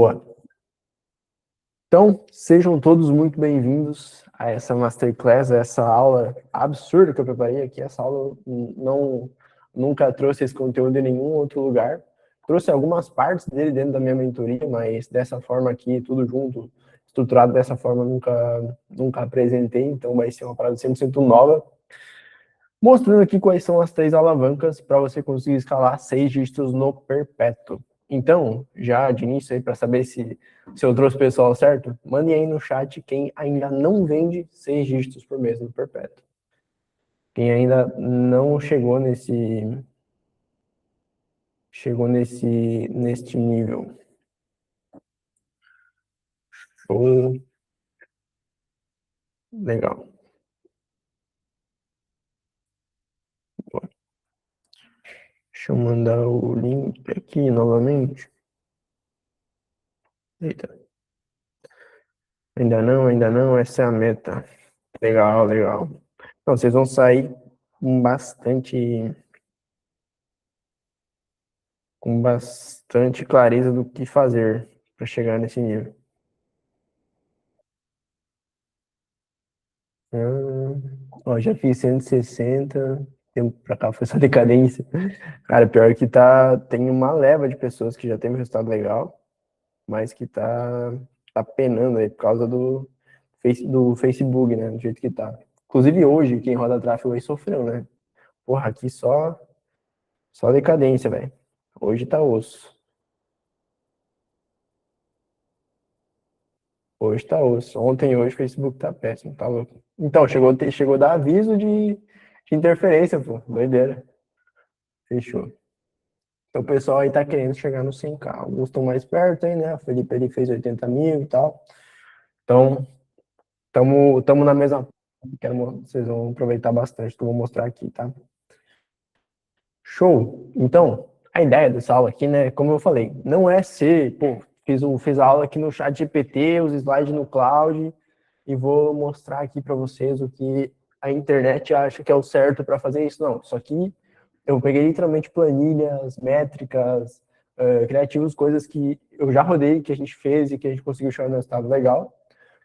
Boa. Então, sejam todos muito bem-vindos a essa Masterclass, a essa aula absurda que eu preparei aqui. Essa aula nunca trouxe esse conteúdo em nenhum outro lugar. Trouxe algumas partes dele dentro da minha mentoria, mas dessa forma aqui, tudo junto, estruturado dessa forma, nunca apresentei. Então, vai ser uma parada 100% nova. Mostrando aqui quais são as 3 alavancas para você conseguir escalar 6 dígitos no perpétuo. Então, já de início aí, para saber se eu trouxe o pessoal certo, mandem aí no chat quem ainda não vende 6 dígitos por mês no perpétuo. Quem ainda não chegou neste nível. Show. Legal. Deixa eu mandar o link aqui novamente. Eita. Ainda não, essa é a meta. Legal, legal. Então, vocês vão sair com bastante clareza do que fazer para chegar nesse nível. Ó, já fiz 160, tempo pra cá foi só decadência. Cara, pior que tem uma leva de pessoas que já tem um resultado legal, mas que tá penando aí por causa do Facebook, né, do jeito que tá. Inclusive hoje, quem roda tráfego aí sofreu, né? Porra, aqui só decadência, velho. Hoje tá osso. Hoje tá osso. Ontem e hoje o Facebook tá péssimo, tá louco. Então, chegou a dar aviso de interferência, pô. Doideira. Fechou. Então, o pessoal aí tá querendo chegar no 100K. Alguns estão mais perto aí, né? O Felipe ele fez 80 mil e tal. Então, tamo na mesma. Vocês vão aproveitar bastante, que eu vou mostrar aqui, tá? Show! Então, a ideia dessa aula aqui, né? Como eu falei, não é ser, pô, fiz a aula aqui no chat GPT, os slides no cloud, e vou mostrar aqui para vocês o que a internet acha que é o certo para fazer isso. Não, isso aqui eu peguei literalmente planilhas, métricas, criativos, coisas que eu já rodei, que a gente fez e que a gente conseguiu chegar no resultado legal,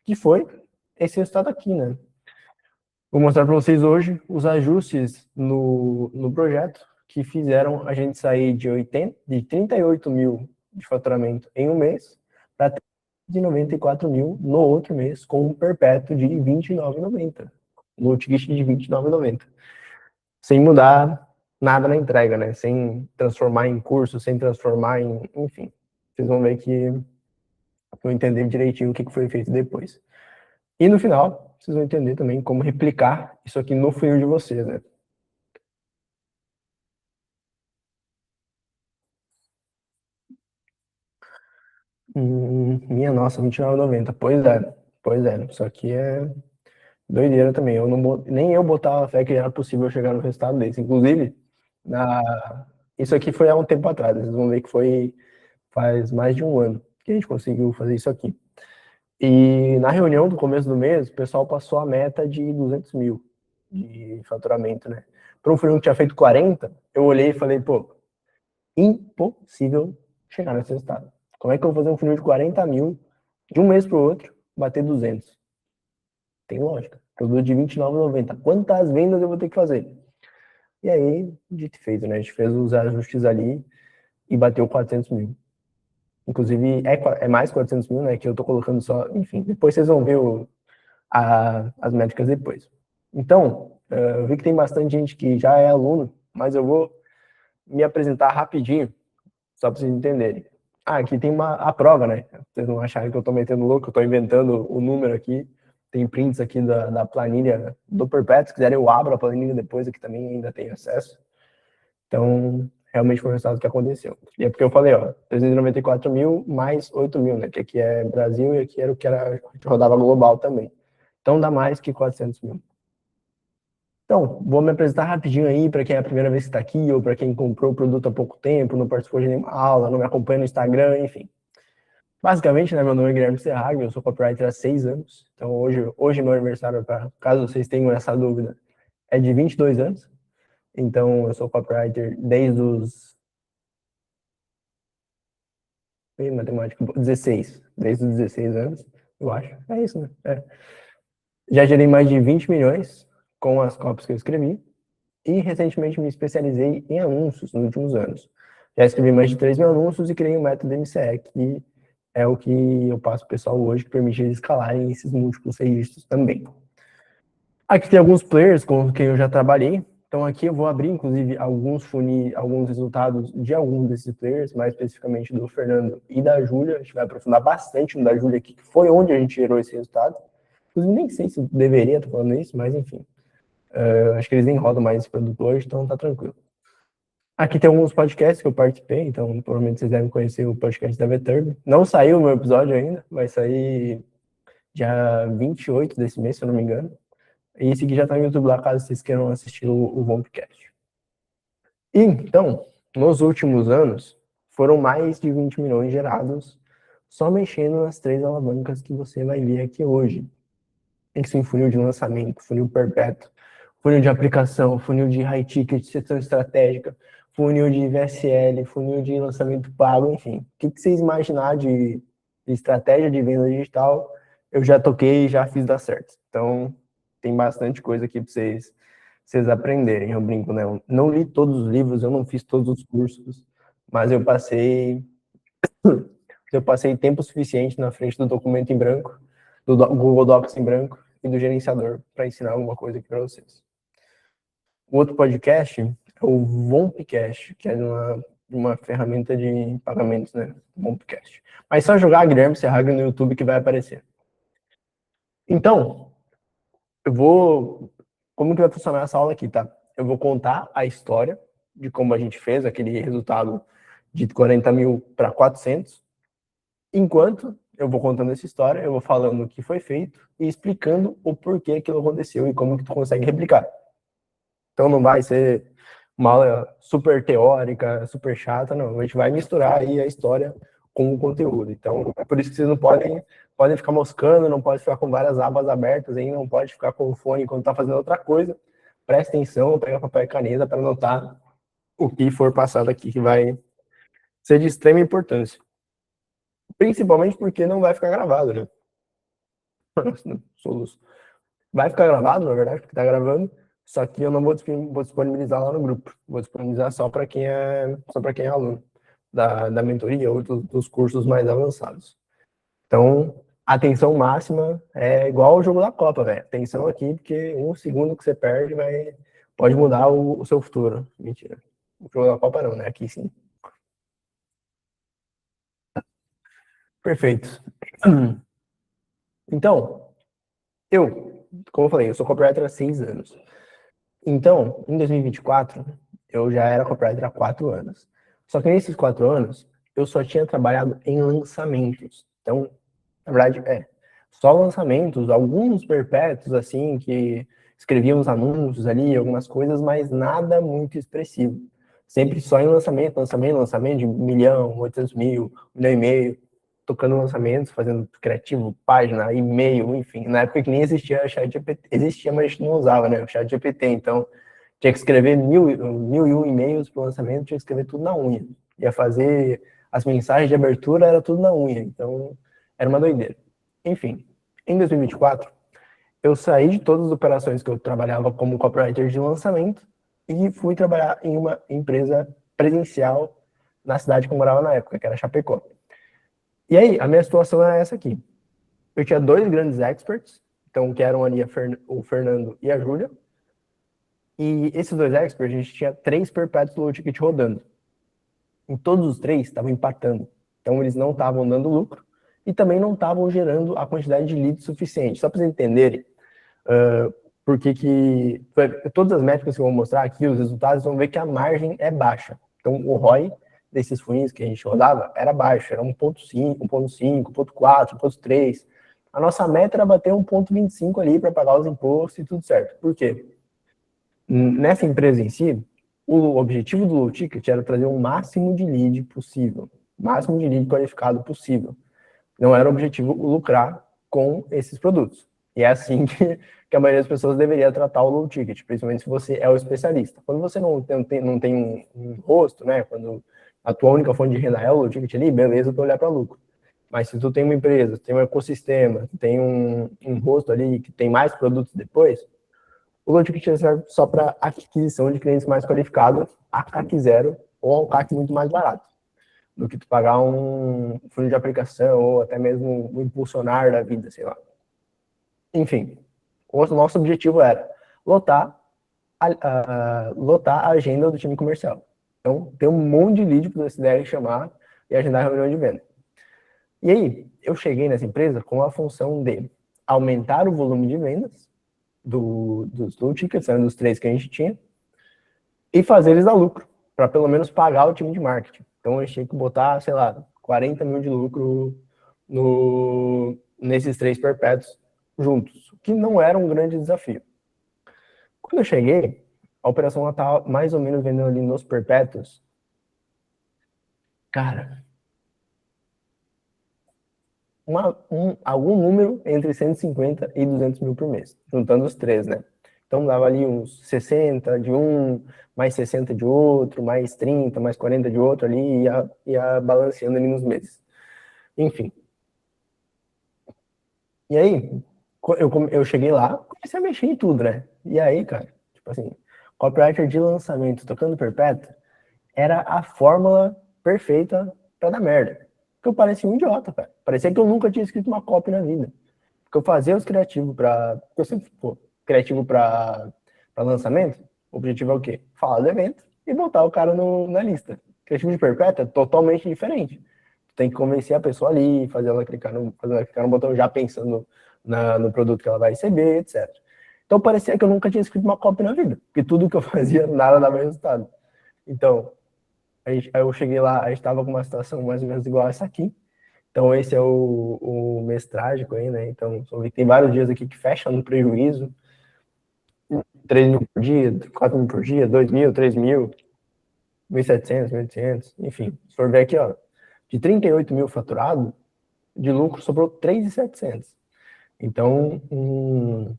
que foi esse resultado aqui, né? Vou mostrar para vocês hoje os ajustes no projeto que fizeram a gente sair de 38 mil de faturamento em um mês para de 94 mil no outro mês, com um perpétuo de 29,90. No ticket de 29,90. Sem mudar nada na entrega, né? Sem transformar em curso, sem transformar em. Enfim. Vocês vão ver que eu entender direitinho o que foi feito depois. E no final, vocês vão entender também como replicar isso aqui no funil de vocês, né? Minha nossa, 29,90. Pois é. Isso aqui é doideira também. Nem eu botava fé que era possível chegar no resultado desse. Inclusive, isso aqui foi há um tempo atrás. Vocês vão ver que faz mais de um ano que a gente conseguiu fazer isso aqui. E na reunião do começo do mês, o pessoal passou a meta de 200 mil de faturamento, né? Para um funil que tinha feito 40, eu olhei e falei, pô, impossível chegar nesse resultado. Como é que eu vou fazer um funil de 40 mil de um mês para o outro, bater 200? Tem lógica. Produto de 29,90. Quantas vendas eu vou ter que fazer? E aí, dito e feito, né? A gente fez os ajustes ali e bateu 400 mil. Inclusive, é mais 400 mil, né? Que eu tô colocando só. Enfim, depois vocês vão ver as métricas depois. Então, eu vi que tem bastante gente que já é aluno, mas eu vou me apresentar rapidinho, só para vocês entenderem. Aqui tem a prova, né? Vocês não acharem que eu tô metendo louco, eu tô inventando o número aqui. Tem prints aqui da planilha do Perpétuo. Se quiserem, eu abro a planilha depois, aqui também ainda tem acesso. Então, realmente foi o resultado que aconteceu. E é porque eu falei, ó, 394 mil mais 8 mil, né? Que aqui é Brasil e aqui era o que rodava global também. Então, dá mais que 400 mil. Então, vou me apresentar rapidinho aí para quem é a primeira vez que está aqui ou para quem comprou o produto há pouco tempo, não participou de nenhuma aula, não me acompanha no Instagram, enfim. Basicamente, né, meu nome é Guilherme Serrag, eu sou copywriter há 6 anos. Então, hoje meu aniversário, caso vocês tenham essa dúvida, é de 22 anos. Então, eu sou copywriter desde os E matemática, 16. Desde os 16 anos, eu acho. É isso, né? É. Já gerei mais de 20 milhões com as copies que eu escrevi. E recentemente me especializei em anúncios nos últimos anos. Já escrevi mais de 3 mil anúncios e criei um método MCE, que é o que eu passo para o pessoal hoje, que permite eles escalarem esses múltiplos registros também. Aqui tem alguns players com quem eu já trabalhei. Então aqui eu vou abrir, inclusive, alguns resultados de alguns desses players, mais especificamente do Fernando e da Júlia. A gente vai aprofundar bastante no da Júlia aqui, que foi onde a gente gerou esse resultado. Inclusive, nem sei se eu deveria estar falando isso, mas enfim. Acho que eles nem rodam mais esse produto hoje, então tá tranquilo. Aqui tem alguns podcasts que eu participei, então provavelmente vocês devem conhecer o podcast da Veturb. Não saiu o meu episódio ainda, vai sair dia 28 desse mês, se eu não me engano. E esse aqui já tá no YouTube lá, caso vocês queiram assistir o Vompcast. E, então, nos últimos anos, foram mais de 20 milhões gerados só mexendo nas 3 alavancas que você vai ver aqui hoje. Isso em funil de lançamento, funil perpétuo, funil de aplicação, funil de high ticket, seção estratégica, funil de VSL, funil de lançamento pago, enfim. O que vocês imaginar de estratégia de venda digital, eu já toquei e já fiz dar certo. Então, tem bastante coisa aqui para vocês aprenderem. Eu brinco, né? Eu não li todos os livros, eu não fiz todos os cursos, mas eu passei tempo suficiente na frente do documento em branco, do Google Docs em branco e do gerenciador para ensinar alguma coisa aqui para vocês. O outro podcast é o Vompcast, que é uma ferramenta de pagamentos, né? Vompcast. Mas só jogar Guilherme Serraga no YouTube que vai aparecer. Então, como que vai funcionar essa aula aqui, tá? Eu vou contar a história de como a gente fez aquele resultado de 40 mil para 400. Enquanto eu vou contando essa história, eu vou falando o que foi feito e explicando o porquê aquilo aconteceu e como que tu consegue replicar. Então não vai ser uma aula super teórica, super chata, não. A gente vai misturar aí a história com o conteúdo. Então é por isso que vocês não podem ficar moscando, não pode ficar com várias abas abertas aí, não pode ficar com o fone enquanto tá fazendo outra coisa. Presta atenção, pega papel e caneta para anotar o que for passado aqui, que vai ser de extrema importância. Principalmente porque não vai ficar gravado, né? Soluço. Vai ficar gravado, na verdade, porque tá gravando, só que eu não vou disponibilizar lá no grupo. Vou disponibilizar só para quem é aluno da mentoria ou dos cursos mais avançados. Então, atenção máxima é igual ao jogo da Copa, velho. Atenção aqui, porque um segundo que você perde pode mudar o seu futuro. Mentira. O jogo da Copa não, né? Aqui sim. Perfeito. Então, como eu falei, eu sou copywriter há 6 anos. Então, em 2024, eu já era copywriter há 4 anos. Só que nesses 4 anos, eu só tinha trabalhado em lançamentos. Então, na verdade, só lançamentos, alguns perpétuos, assim, que escreviam os anúncios ali, algumas coisas, mas nada muito expressivo. Sempre só em lançamento de 1 milhão, 800 mil, 1 milhão e meio, tocando lançamentos, fazendo criativo, página, e-mail, enfim. Na época que nem existia ChatGPT, existia, mas a gente não usava, né? O ChatGPT, então tinha que escrever mil e um e-mails para o lançamento, tinha que escrever tudo na unha. Ia fazer as mensagens de abertura, era tudo na unha, então era uma doideira. Enfim, em 2024, eu saí de todas as operações que eu trabalhava como copywriter de lançamento e fui trabalhar em uma empresa presencial na cidade que eu morava na época, que era Chapecó. E aí, a minha situação era essa aqui. Eu tinha 2 grandes experts, então que eram ali o Fernando e a Júlia. E esses 2 experts, a gente tinha 3 perpétuos low ticket rodando. Em todos os 3 estavam empatando. Então eles não estavam dando lucro e também não estavam gerando a quantidade de leads suficiente. Só para vocês entenderem, porque todas as métricas que eu vou mostrar aqui, os resultados, vão ver que a margem é baixa. Então o ROI desses funis que a gente rodava era baixo, era 1.5, 1.5, 1.4, 1.3. A nossa meta era bater 1.25 ali para pagar os impostos e tudo certo. Por quê? Nessa empresa em si, o objetivo do low ticket era trazer o máximo de lead possível, o máximo de lead qualificado possível. Não era o objetivo lucrar com esses produtos. E é assim que a maioria das pessoas deveria tratar o low ticket, principalmente se você é o especialista. Quando você não tem um rosto, né? Quando a tua única fonte de renda é o low ticket ali, beleza, tu olhar para lucro. Mas se tu tem uma empresa, tem um ecossistema, tem um rosto ali que tem mais produtos depois, o low ticket serve só para aquisição de clientes mais qualificados a CAC zero ou a um CAC muito mais barato do que tu pagar um fundo de aplicação ou até mesmo um impulsionar da vida, sei lá. Enfim, o nosso objetivo era lotar a agenda do time comercial. Então, tem um monte de lead para o SDR chamar e agendar a reunião de venda. E aí, eu cheguei nessa empresa com a função de aumentar o volume de vendas dos low tickets, né, dos 3 que a gente tinha, e fazer eles dar lucro, para pelo menos pagar o time de marketing. Então, a gente tinha que botar, sei lá, 40 mil de lucro nesses 3 perpétuos juntos, o que não era um grande desafio. Quando eu cheguei, a operação estava mais ou menos vendendo ali nos perpétuos. Cara, algum número entre 150 e 200 mil por mês, juntando os 3, né? Então dava ali uns 60 de um, mais 60 de outro, mais 30, mais 40 de outro ali, ia balanceando ali nos meses. Enfim. E aí, eu cheguei lá, comecei a mexer em tudo, né? E aí, cara, tipo assim, copywriter de lançamento tocando perpétuo era a fórmula perfeita pra dar merda. Porque eu parecia um idiota, cara. Parecia que eu nunca tinha escrito uma copy na vida. Porque eu fazia os criativos pra... Porque eu sempre, pô, criativo pra lançamento, o objetivo é o quê? Falar do evento e botar o cara na lista. Criativo de perpétuo é totalmente diferente. Tu tem que convencer a pessoa ali, fazer ela clicar no botão já pensando no produto que ela vai receber, etc. Então parecia que eu nunca tinha escrito uma copy na vida. Porque tudo que eu fazia, nada dava resultado. Então, aí eu cheguei lá, a gente estava com uma situação mais ou menos igual a essa aqui. Então, esse é o mês trágico aí, né? Então, tem vários dias aqui que fecham no prejuízo. 3 mil por dia, 4 mil por dia, 2 mil, 3 mil, 1.700, 1.800, enfim. Se for ver aqui, ó, de 38 mil faturado, de lucro sobrou 3.700. Então, um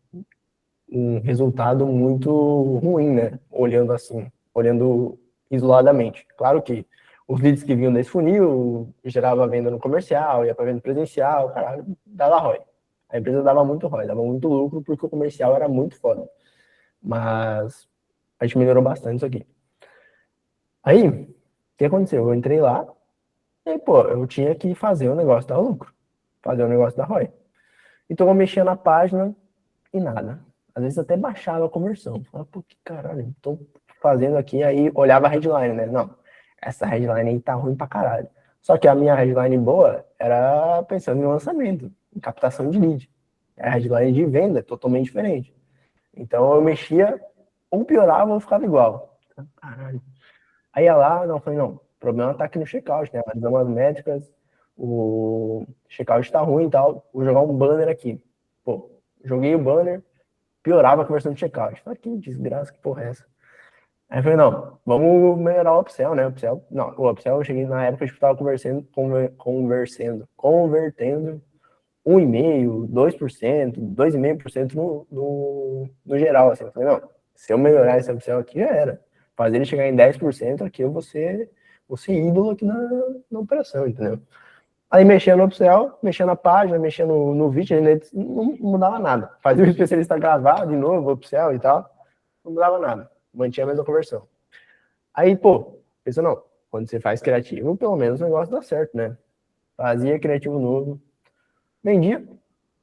resultado muito ruim, né? Olhando assim, olhando isoladamente. Claro que os leads que vinham desse funil gerava venda no comercial, ia para venda presencial, caralho, dava ROI. A empresa dava muito ROI, dava muito lucro porque o comercial era muito foda. Mas a gente melhorou bastante isso aqui. Aí, o que aconteceu? Eu entrei lá e, pô, eu tinha que fazer o negócio dar lucro, fazer o negócio da ROI. Então eu mexia na página e nada. Às vezes até baixava a conversão. Falava, pô, que caralho, tô fazendo aqui. Aí olhava a headline, né? Não, essa headline aí tá ruim pra caralho. Só que a minha headline boa era pensando em lançamento, em captação de lead. A headline de venda é totalmente diferente. Então eu mexia, ou piorava ou ficava igual. Caralho. Aí ia lá, não, falei, não, o problema tá aqui no checkout, né? Analisamos as métricas, o checkout tá ruim e tal, vou jogar um banner aqui. Pô, joguei o banner, piorava a conversão de checkout. Falei, que desgraça, que porra é essa? Aí eu falei, não, vamos melhorar o upsell, né? O upsell eu cheguei na época que tava convertendo 1,5%, 2%, 2,5% no geral, assim. Eu falei, não, se eu melhorar esse upsell aqui, já era. Fazer ele chegar em 10% aqui, eu vou ser ídolo aqui na operação, entendeu? Aí mexia no upsell, mexia na página, mexia no vídeo, não mudava nada. Fazia o especialista gravar de novo, upsell e tal, não mudava nada. Mantinha a mesma conversão. Aí, pô, pensou, não, quando você faz criativo, pelo menos o negócio dá certo, né? Fazia criativo novo, vendia,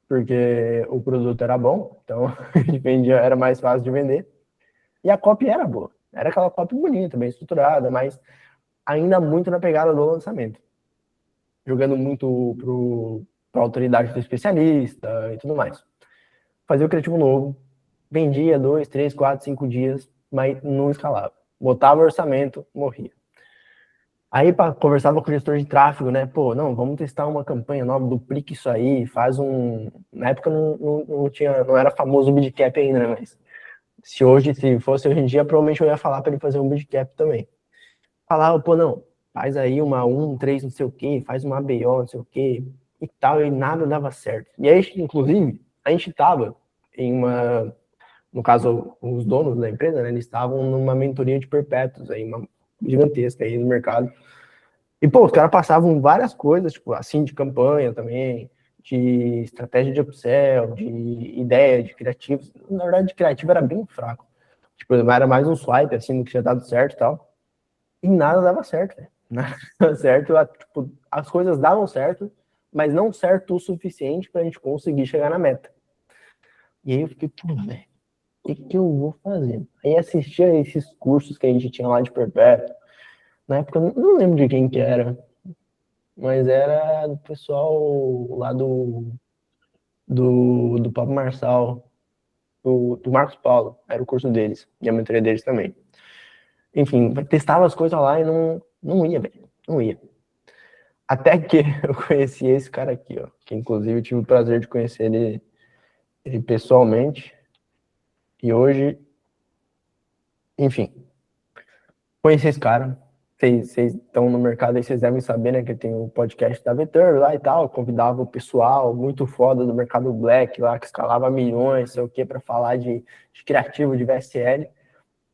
porque o produto era bom, então vendia, era mais fácil de vender. E a copy era boa. Era aquela copy bonita, bem estruturada, mas ainda muito na pegada do lançamento. Jogando muito para a autoridade do especialista e tudo mais. Fazia o criativo novo, vendia 2, 3, 4, 5 dias, mas não escalava. Botava orçamento, morria. Aí conversava com o gestor de tráfego, né? Pô, não, vamos testar uma campanha nova, duplica isso aí, faz um. Na época não tinha, não era famoso o bidcap ainda, né? Mas se fosse hoje em dia, provavelmente eu ia falar para ele fazer um bidcap também. Falava, pô, não, faz aí uma 1, 3, não sei o quê, faz uma ABO, não sei o quê, e tal, e nada dava certo. E aí, inclusive, a gente estava em uma, no caso, os donos da empresa, né, eles estavam numa mentoria de perpétuos aí, uma gigantesca aí no mercado, E, pô, os caras passavam várias coisas, tipo, assim, de campanha também, de estratégia de upsell, de ideia, de criativos. Na verdade, de criativo era bem fraco. Tipo, era mais um swipe, assim, do que tinha dado certo e tal. E nada dava certo, velho. Nada dava certo. Tipo, as coisas davam certo, mas não certo o suficiente pra gente conseguir chegar na meta. E aí eu fiquei, pô, velho, o que eu vou fazer? Aí assistia esses cursos que a gente tinha lá de perpétuo. Na época, eu não lembro de quem que era, mas era do pessoal lá do Pablo Marçal, do Marcos Paulo, era o curso deles, e a mentoria deles também. Enfim, testava as coisas lá e não ia, velho, não ia. Até que eu conheci esse cara aqui, ó, que inclusive eu tive o prazer de conhecer ele pessoalmente, e hoje, enfim, conheci esse cara. Vocês estão no mercado aí, vocês devem saber, né, que tem o podcast da Vetor lá e tal. Eu convidava o pessoal muito foda do mercado Black lá, que escalava milhões, sei o que, para falar de criativo, de VSL.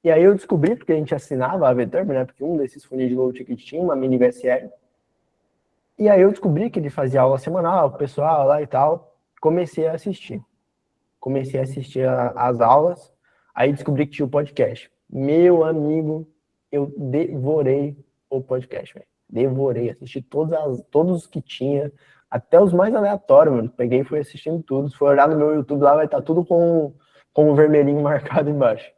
E aí eu descobri, porque a gente assinava a Vetor, né, porque um desses funis de low ticket tinha uma mini VSL. E aí eu descobri que ele fazia aula semanal, o pessoal lá e tal. Comecei a assistir. Comecei a assistir as aulas, aí descobri que tinha o podcast. Meu amigo, eu devorei o podcast, velho. Devorei, assisti todos os que tinha, até os mais aleatórios, mano. Peguei e fui assistindo tudo. Se for olhar no meu YouTube lá, vai estar tudo com um vermelhinho marcado embaixo.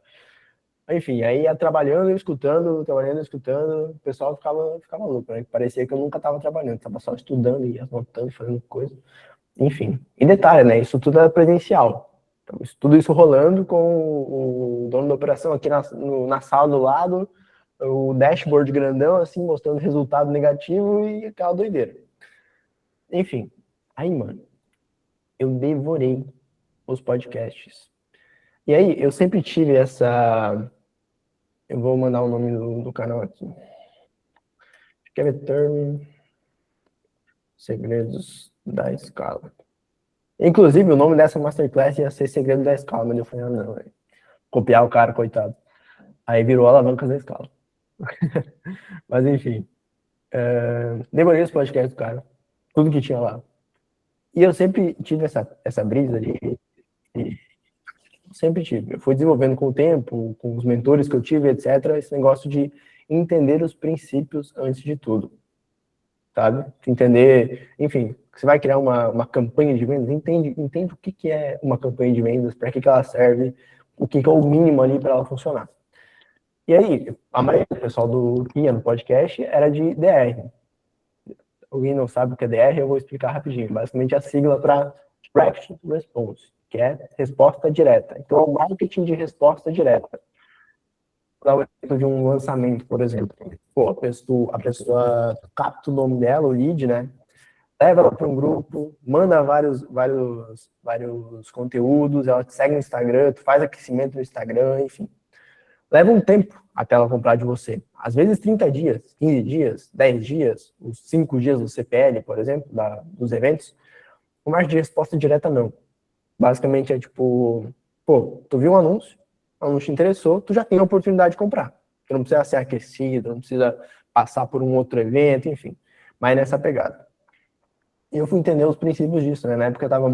Enfim, aí ia trabalhando, escutando, o pessoal ficava louco, né? Parecia que eu nunca estava trabalhando, estava só estudando e anotando, fazendo coisa. Enfim. E detalhe, né? Isso tudo era presencial. Então, tudo isso rolando com o dono da operação aqui na sala do lado, o dashboard grandão, assim, mostrando resultado negativo e aquela doideira. Enfim. Aí, mano, eu devorei os podcasts. E aí, eu sempre tive essa. Eu vou mandar o nome do canal aqui. Quer ver? Segredos da Escala. Inclusive, o nome dessa masterclass ia ser Segredo da Escala, mas eu falei, não, véio. Copiar o cara, coitado. Aí virou Alavancas da Escala. Mas enfim. Demorei os podcasts do cara. Tudo que tinha lá. E eu sempre tive essa brisa de. Sempre tive. Eu fui desenvolvendo com o tempo, com os mentores que eu tive, etc. Esse negócio de entender os princípios antes de tudo. Sabe? Entender. Enfim, você vai criar uma campanha de vendas, entende o que é uma campanha de vendas, para que ela serve, o que é o mínimo ali para ela funcionar. E aí, a maioria do pessoal que ia no podcast era de DR. Alguém não sabe o que é DR, eu vou explicar rapidinho. Basicamente, a sigla para Direct Response, que é resposta direta. Então, é o marketing de resposta direta. Para o exemplo de um lançamento, por exemplo. Pô, a pessoa capta o nome dela, o lead, né? Leva ela para um grupo, manda vários conteúdos, ela te segue no Instagram, tu faz aquecimento no Instagram, enfim. Leva um tempo até ela comprar de você. Às vezes 30 dias, 15 dias, 10 dias, os 5 dias do CPL, por exemplo, dos eventos. O marketing de resposta direta não. Basicamente é tipo, pô, tu viu um anúncio, o anúncio te interessou, tu já tem a oportunidade de comprar. Tu não precisa ser aquecido, não precisa passar por um outro evento, enfim. Mas nessa pegada. E eu fui entender os princípios disso, né? Na época eu tava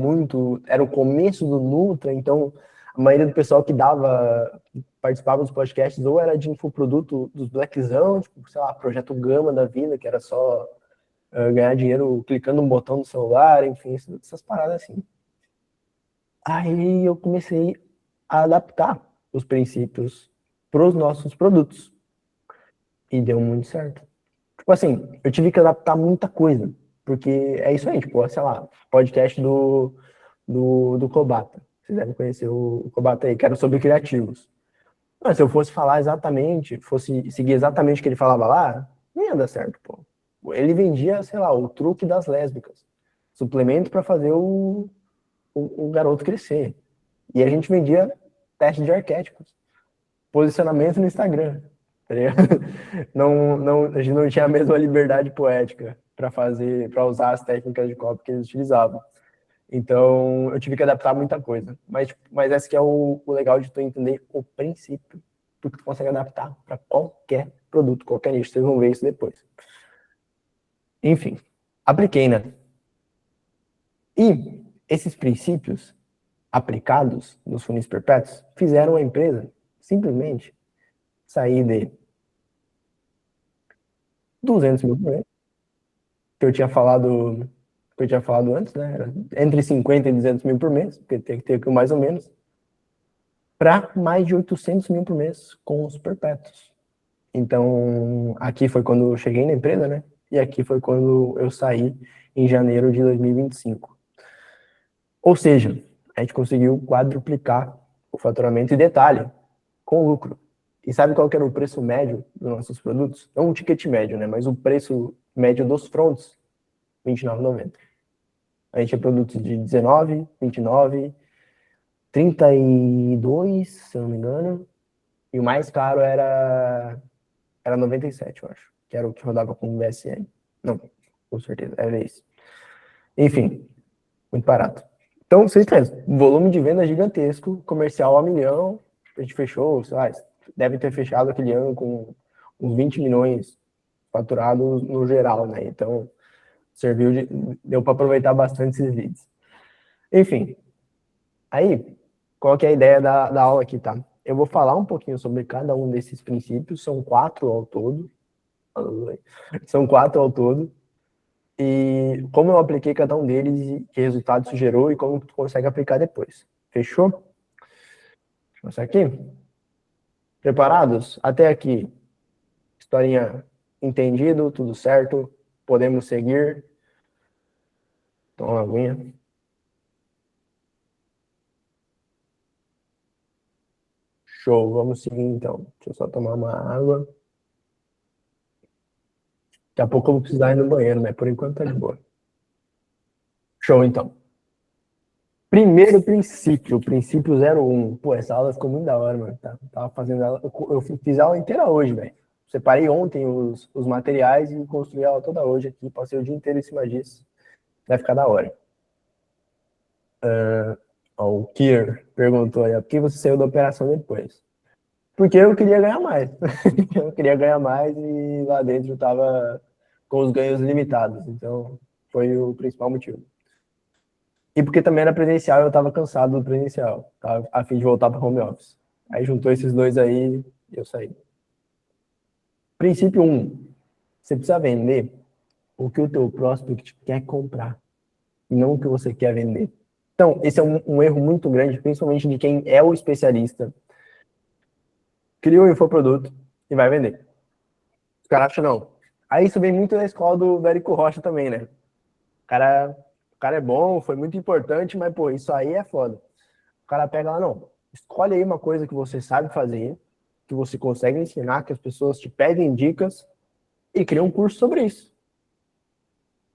era o começo do Nutra, então a maioria do pessoal que participava dos podcasts ou era de infoproduto dos Blackzão, tipo, sei lá, Projeto Gama da vida, que era só ganhar dinheiro clicando um botão no celular, enfim, essas paradas assim. Aí eu comecei a adaptar os princípios para os nossos produtos. E deu muito certo. Tipo assim, eu tive que adaptar muita coisa. Porque é isso aí, tipo, sei lá, podcast do Kobata. Vocês devem conhecer o Kobata aí, que era sobre criativos. Mas se eu fosse falar exatamente, fosse seguir exatamente o que ele falava lá, não ia dar certo, pô. Ele vendia, sei lá, o truque das lésbicas. Suplemento para fazer o garoto crescer. E a gente vendia teste de arquétipos. Posicionamento no Instagram. Tá ligado? A gente não tinha a mesma liberdade poética para usar as técnicas de copy que eles utilizavam. Então, eu tive que adaptar muita coisa. Mas esse que é o legal de tu entender o princípio, porque tu consegue adaptar para qualquer produto, qualquer nicho. Vocês vão ver isso depois. Enfim, apliquei, né? E esses princípios aplicados nos funis perpétuos fizeram a empresa simplesmente sair de 200 mil por mês, que eu tinha falado antes, né? Era entre 50 e 200 mil por mês, porque tem que ter mais ou menos, para mais de 800 mil por mês com os perpétuos. Então, aqui foi quando eu cheguei na empresa, né? E aqui foi quando eu saí em janeiro de 2025. Ou seja, a gente conseguiu quadruplicar o faturamento e detalhe, com lucro. E sabe qual que era o preço médio dos nossos produtos? Não o ticket médio, né? Mas o preço médio dos fronts, R$ 29,90. A gente tinha produtos de 19, 29, 32, se eu não me engano. E o mais caro era 97, eu acho. Que era o que rodava com o VSM. Não, com certeza, era esse. Enfim, muito barato. Então, vocês pensam, volume de venda gigantesco, comercial a milhão, a gente fechou, sei lá, deve ter fechado aquele ano com uns 20 milhões faturados no geral, né? Então, deu para aproveitar bastante esses leads. Enfim, aí, qual que é a ideia da aula aqui, tá? Eu vou falar um pouquinho sobre cada um desses princípios, são 4 ao todo. São 4 ao todo. E como eu apliquei cada um deles e que resultado isso gerou e como tu consegue aplicar depois. Fechou? Deixa eu mostrar aqui. Preparados? Até aqui. Historinha entendido, tudo certo. Podemos seguir. Toma uma aguinha. Show, vamos seguir então. Deixa eu só tomar uma água. Daqui a pouco eu vou precisar ir no banheiro, mas por enquanto tá de boa. Show então. Primeiro princípio, princípio 01. Pô, essa aula ficou muito da hora, mano. Tava fazendo ela, eu fiz a aula inteira hoje, velho. Separei ontem os materiais e construí a aula toda hoje aqui. Passei o dia inteiro em cima disso. Vai ficar da hora. O Kier perguntou aí, por que você saiu da operação depois? Porque eu queria ganhar mais. Eu queria ganhar mais e lá dentro tava com os ganhos limitados. Então, foi o principal motivo. E porque também era presencial, eu tava cansado do presencial. Tava a fim de voltar para home office. Aí juntou esses dois aí e eu saí. Princípio 1. Você precisa vender o que o teu prospect quer comprar e não o que você quer vender. Então, esse é um erro muito grande, principalmente de quem é o especialista. Cria um infoproduto e vai vender. Os caras acham não. Aí isso vem muito da escola do Verico Rocha também, né? O cara é bom, foi muito importante, mas, pô, isso aí é foda. O cara pega lá, não. Escolhe aí uma coisa que você sabe fazer, que você consegue ensinar, que as pessoas te pedem dicas e cria um curso sobre isso.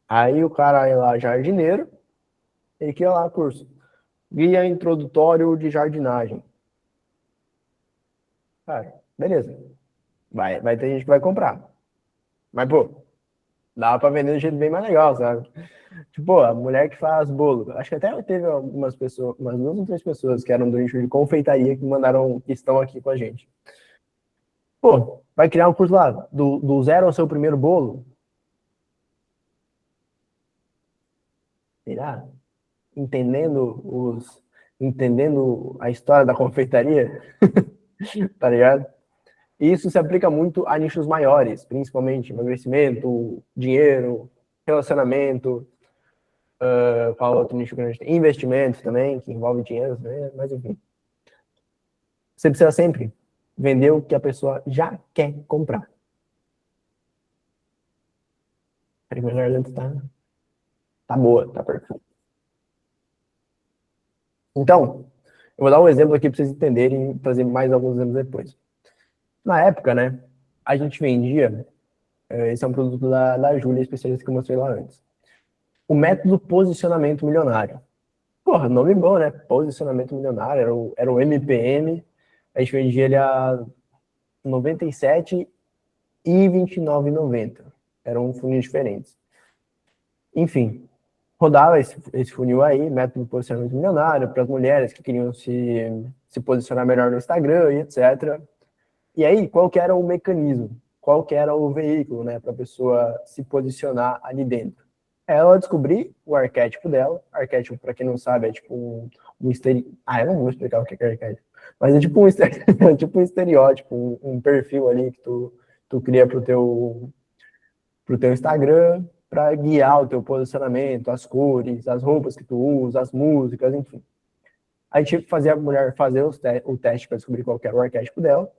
Aí o cara é lá, jardineiro, ele cria lá curso. Guia introdutório de jardinagem. Cara, beleza. Vai ter gente que vai comprar. Mas, pô, dá pra vender de um jeito bem mais legal, sabe? Tipo, a mulher que faz bolo. Acho que até teve algumas pessoas, umas 2 ou 3 pessoas que eram do nicho de confeitaria que mandaram, que estão aqui com a gente. Pô, vai criar um curso lá, do zero ao seu primeiro bolo? Será? Entendendo a história da confeitaria, tá ligado? E isso se aplica muito a nichos maiores, principalmente emagrecimento, dinheiro, relacionamento, qual outro nicho que a gente tem? Investimento também, que envolve dinheiro, né? Mas enfim. Você precisa sempre vender o que a pessoa já quer comprar. A minha garganta tá boa, tá perfeita. Então, eu vou dar um exemplo aqui para vocês entenderem e fazer mais alguns exemplos depois. Na época, né, a gente vendia, esse é um produto da Júlia, especialista que eu mostrei lá antes. O método posicionamento milionário. Porra, nome bom, né? Posicionamento milionário, era o MPM, a gente vendia ele a 97 e 29,90. Eram funis diferentes. Enfim, rodava esse funil aí, método de posicionamento milionário, para as mulheres que queriam se posicionar melhor no Instagram e etc. E aí, qual que era o mecanismo? qual que era o veículo, né, para a pessoa se posicionar ali dentro. Ela descobrir o arquétipo dela. Arquétipo, para quem não sabe, é tipo um estereótipo. Eu não vou explicar o que é arquétipo. Mas é tipo tipo um estereótipo, um perfil ali que tu cria pro teu Instagram para guiar o teu posicionamento, as cores, as roupas que tu usa, as músicas, enfim. Aí tive que fazer a mulher fazer o teste para descobrir qual era o arquétipo dela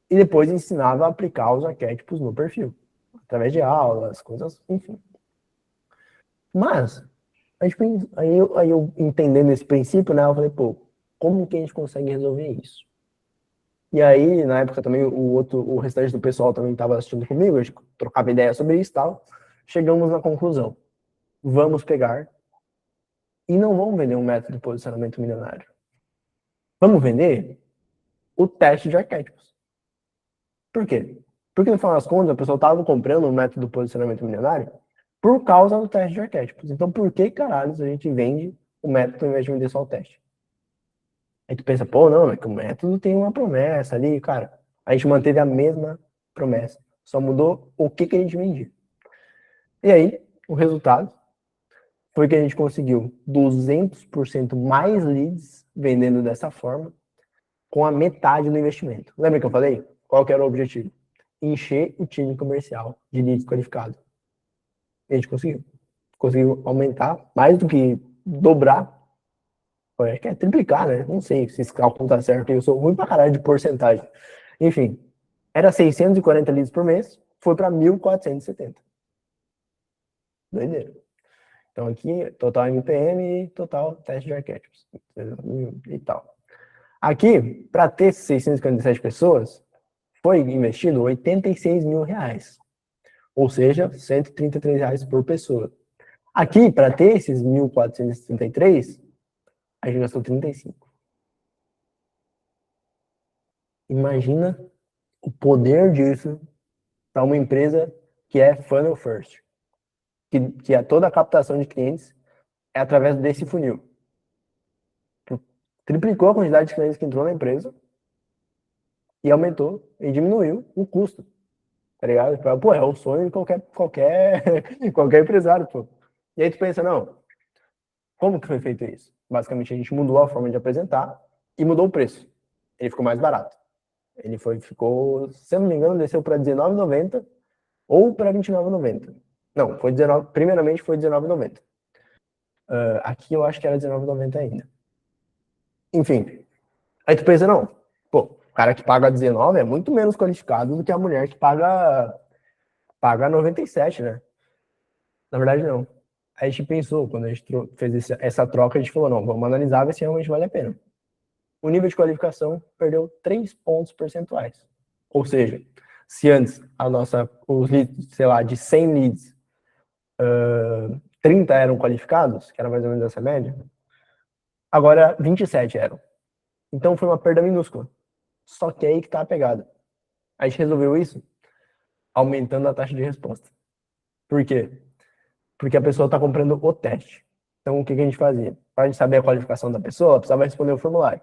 e depois ensinava a aplicar os arquétipos no perfil, através de aulas, coisas, enfim. Mas, aí eu entendendo esse princípio, né, eu falei, pô, como que a gente consegue resolver isso? E aí, na época também, o restante do pessoal também estava assistindo comigo, a gente trocava ideia sobre isso e tal. Chegamos na conclusão, vamos pegar e não vamos vender um método de posicionamento milionário. Vamos vender o teste de arquétipos. Por quê? Porque no final das contas, a pessoa estava comprando o método de posicionamento milionário por causa do teste de arquétipos. Então, por que caralhos a gente vende o método ao invés de vender só o teste? Aí tu pensa, pô, não, é que o método tem uma promessa ali, cara. A gente manteve a mesma promessa, só mudou o que a gente vendia. E aí, o resultado foi que a gente conseguiu 200% mais leads vendendo dessa forma, com a metade do investimento. Lembra que eu falei? Qual que era o objetivo? Encher o time comercial de leads qualificados. E a gente conseguiu. Conseguiu aumentar mais do que dobrar. Acho que é triplicar, né? Não sei se esse cálculo tá certo. Eu sou ruim pra caralho de porcentagem. Enfim, era 640 leads por mês, foi para 1.470. Doideira. Então aqui, total MPM e total teste de arquétipos. E tal. Aqui, para ter 657 pessoas, foi investido R$86 mil. Ou seja, R$133 por pessoa. Aqui, para ter esses 1.433, a gente gastou 35. Imagina o poder disso para uma empresa que é funnel first. Que é toda a captação de clientes é através desse funil. Triplicou a quantidade de clientes que entrou na empresa e aumentou e diminuiu o custo. Tá ligado? Pô, é o sonho de qualquer empresário, pô. E aí tu pensa, não, como que foi feito isso? Basicamente a gente mudou a forma de apresentar e mudou o preço. Ele ficou mais barato. Ficou, se eu não me engano, desceu para R$19,90 ou para R$29,90. Não, foi 19, primeiramente foi R$19,90. Aqui eu acho que era R$19,90 ainda. Enfim, aí tu pensa, não, pô, o cara que paga 19 é muito menos qualificado do que a mulher que paga 97, né? Na verdade, não. Aí a gente pensou, quando a gente fez essa troca, a gente falou, não, vamos analisar ver se realmente vale a pena. O nível de qualificação perdeu 3 pontos percentuais. Ou seja, se antes os leads, sei lá, de 100 leads, 30 eram qualificados, que era mais ou menos essa média, agora 27 eram. Então foi uma perda minúscula. Só que é aí que tá a pegada. A gente resolveu isso aumentando a taxa de resposta. Por quê? Porque a pessoa está comprando o teste. Então, o que a gente fazia? Para a gente saber a qualificação da pessoa, ela precisava responder o formulário.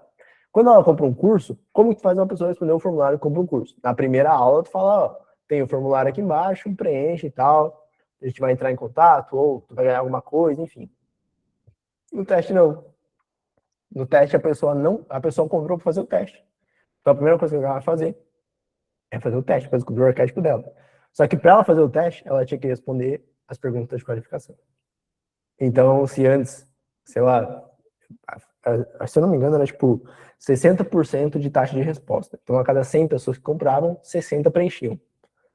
Quando ela compra um curso, como que faz uma pessoa responder o formulário e compra um curso? Na primeira aula, tu fala, ó, tem o formulário aqui embaixo, preenche e tal, a gente vai entrar em contato, ou tu vai ganhar alguma coisa, enfim. No teste, não. No teste, a pessoa comprou para fazer o teste. Então, a primeira coisa que ela vai fazer é fazer o teste, para descobrir o arquétipo dela. Só que para ela fazer o teste, ela tinha que responder as perguntas de qualificação. Então, se antes, sei lá, se eu não me engano, era tipo 60% de taxa de resposta. Então, a cada 100 pessoas que compravam, 60 preenchiam.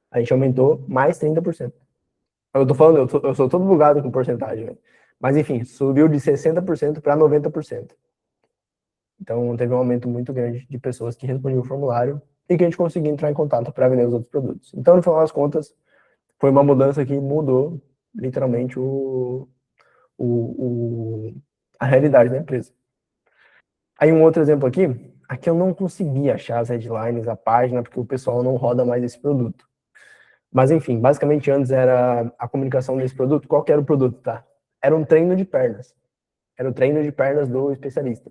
A gente aumentou mais 30%. Eu tô falando, eu sou todo bugado com porcentagem, né? Mas enfim, subiu de 60% para 90%. Então, teve um aumento muito grande de pessoas que respondiam o formulário e que a gente conseguia entrar em contato para vender os outros produtos. Então, no final das contas, foi uma mudança que mudou literalmente a realidade da empresa. Aí um outro exemplo aqui eu não consegui achar as headlines, a página, porque o pessoal não roda mais esse produto. Mas enfim, basicamente antes era a comunicação desse produto. Qual que era o produto, tá? Era um treino de pernas. Era o treino de pernas do especialista.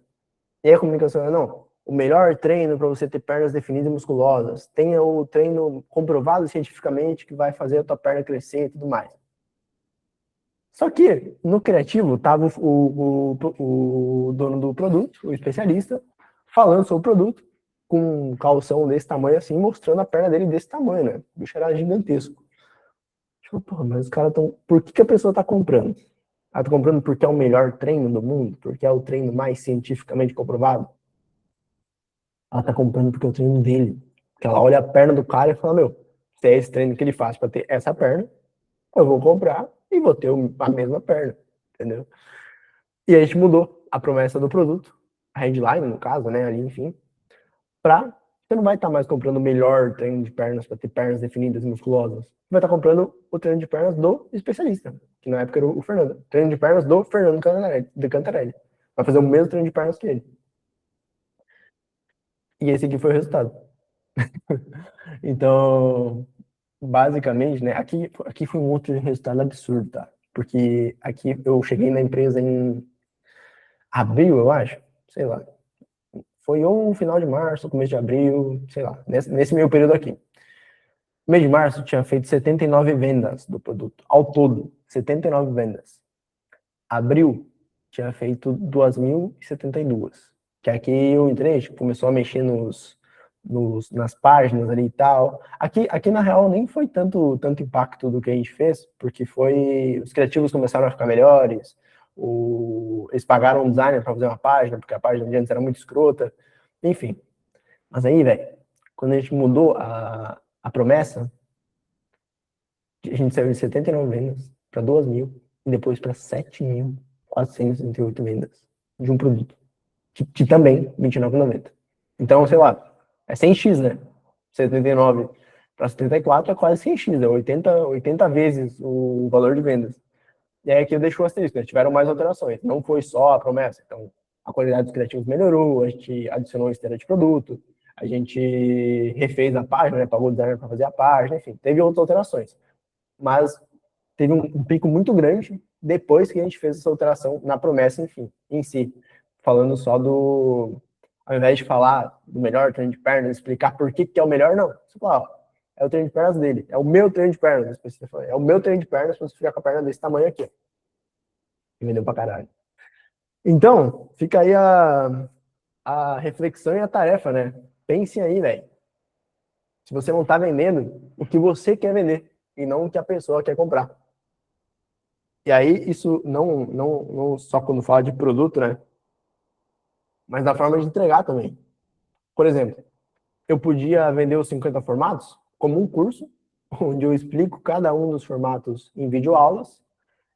E aí a comunicação era, não, o melhor treino para você ter pernas definidas e musculosas. Tenha o treino comprovado cientificamente que vai fazer a tua perna crescer e tudo mais. Só que no criativo tava o dono do produto, o especialista, falando sobre o produto, com um calção desse tamanho assim, mostrando a perna dele desse tamanho, né? O bicho era gigantesco. Tipo, porra, mas os caras estão. Por que a pessoa tá comprando? Ela tá comprando porque é o melhor treino do mundo? Porque é o treino mais cientificamente comprovado? Ela tá comprando porque é o treino dele. Porque ela olha a perna do cara e fala, meu, se é esse treino que ele faz pra ter essa perna, eu vou comprar e vou ter a mesma perna, entendeu? E a gente mudou a promessa do produto, a headline, no caso, né, ali, enfim, pra você não vai estar mais comprando o melhor treino de pernas para ter pernas definidas e musculosas. Você vai estar comprando o treino de pernas do especialista, que na época era o Fernando. Treino de pernas do Fernando Cantarelli. Vai fazer o mesmo treino de pernas que ele. E esse aqui foi o resultado. Então, basicamente, né, aqui foi um outro resultado absurdo, tá? Porque aqui eu cheguei na empresa em abril, eu acho, sei lá. Foi ou no final de março, começo de abril, sei lá, nesse meio período aqui. No mês de março tinha feito 79 vendas do produto, ao todo, 79 vendas. Abril tinha feito 2.072. Que aqui eu entrei, tipo, começou a mexer nas páginas ali e tal. Aqui na real nem foi tanto impacto do que a gente fez, porque foi os criativos começaram a ficar melhores, eles pagaram um designer para fazer uma página, porque a página de antes era muito escrota, enfim. Mas aí, velho, quando a gente mudou a promessa, a gente saiu de 79 vendas para 2.000 e depois para 7.438 vendas de um produto, que também R$ 29,90. Então, sei lá, é 100x, né? 79 para 74 é quase 100x, é 80 vezes o valor de vendas. E aí aqui eu deixo o asterisco, né? Tiveram mais alterações. Não foi só a promessa. Então, a qualidade dos criativos melhorou, a gente adicionou esteira de produto, a gente refez a página, né? Pagou o designer para fazer a página, enfim, teve outras alterações. Mas teve um pico muito grande depois que a gente fez essa alteração na promessa, enfim, em si. Falando só do... Ao invés de falar do melhor treino de pernas, explicar por que é o melhor, não. Você fala, ó, é o treino de pernas dele. É o meu treino de pernas. É o meu treino de pernas pra você ficar com a perna desse tamanho aqui. E vendeu pra caralho. Então, fica aí a reflexão e a tarefa, né? Pensem aí, velho. Se você não tá vendendo, o que você quer vender e não o que a pessoa quer comprar. E aí, isso não só quando fala de produto, né? Mas da forma de entregar também. Por exemplo, eu podia vender os 50 formatos como um curso, onde eu explico cada um dos formatos em videoaulas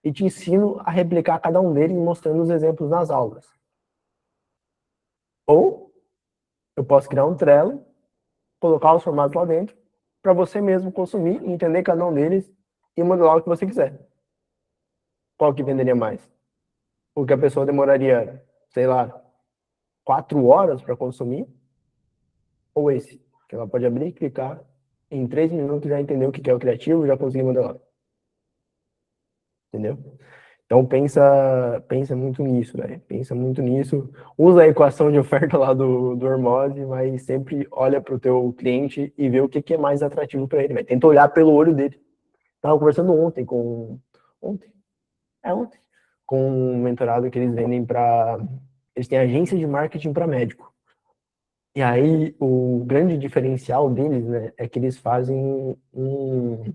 e te ensino a replicar cada um deles mostrando os exemplos nas aulas. Ou eu posso criar um Trello, colocar os formatos lá dentro, para você mesmo consumir, entender cada um deles e modelar o que você quiser. Qual que venderia mais? O que a pessoa demoraria, sei lá, 4 horas para consumir, ou esse, que ela pode abrir e clicar, em 3 minutos já entender o que é o criativo e já conseguir modelar. Entendeu? Então pensa muito nisso, né? Pensa muito nisso. Usa a equação de oferta lá do Hormose, mas sempre olha para o teu cliente e vê o que é mais atrativo para ele. Né? Tenta olhar pelo olho dele. Estava conversando ontem, ontem, com um mentorado que eles vendem para, eles têm agência de marketing para médico. E aí o grande diferencial deles, né, é que eles fazem um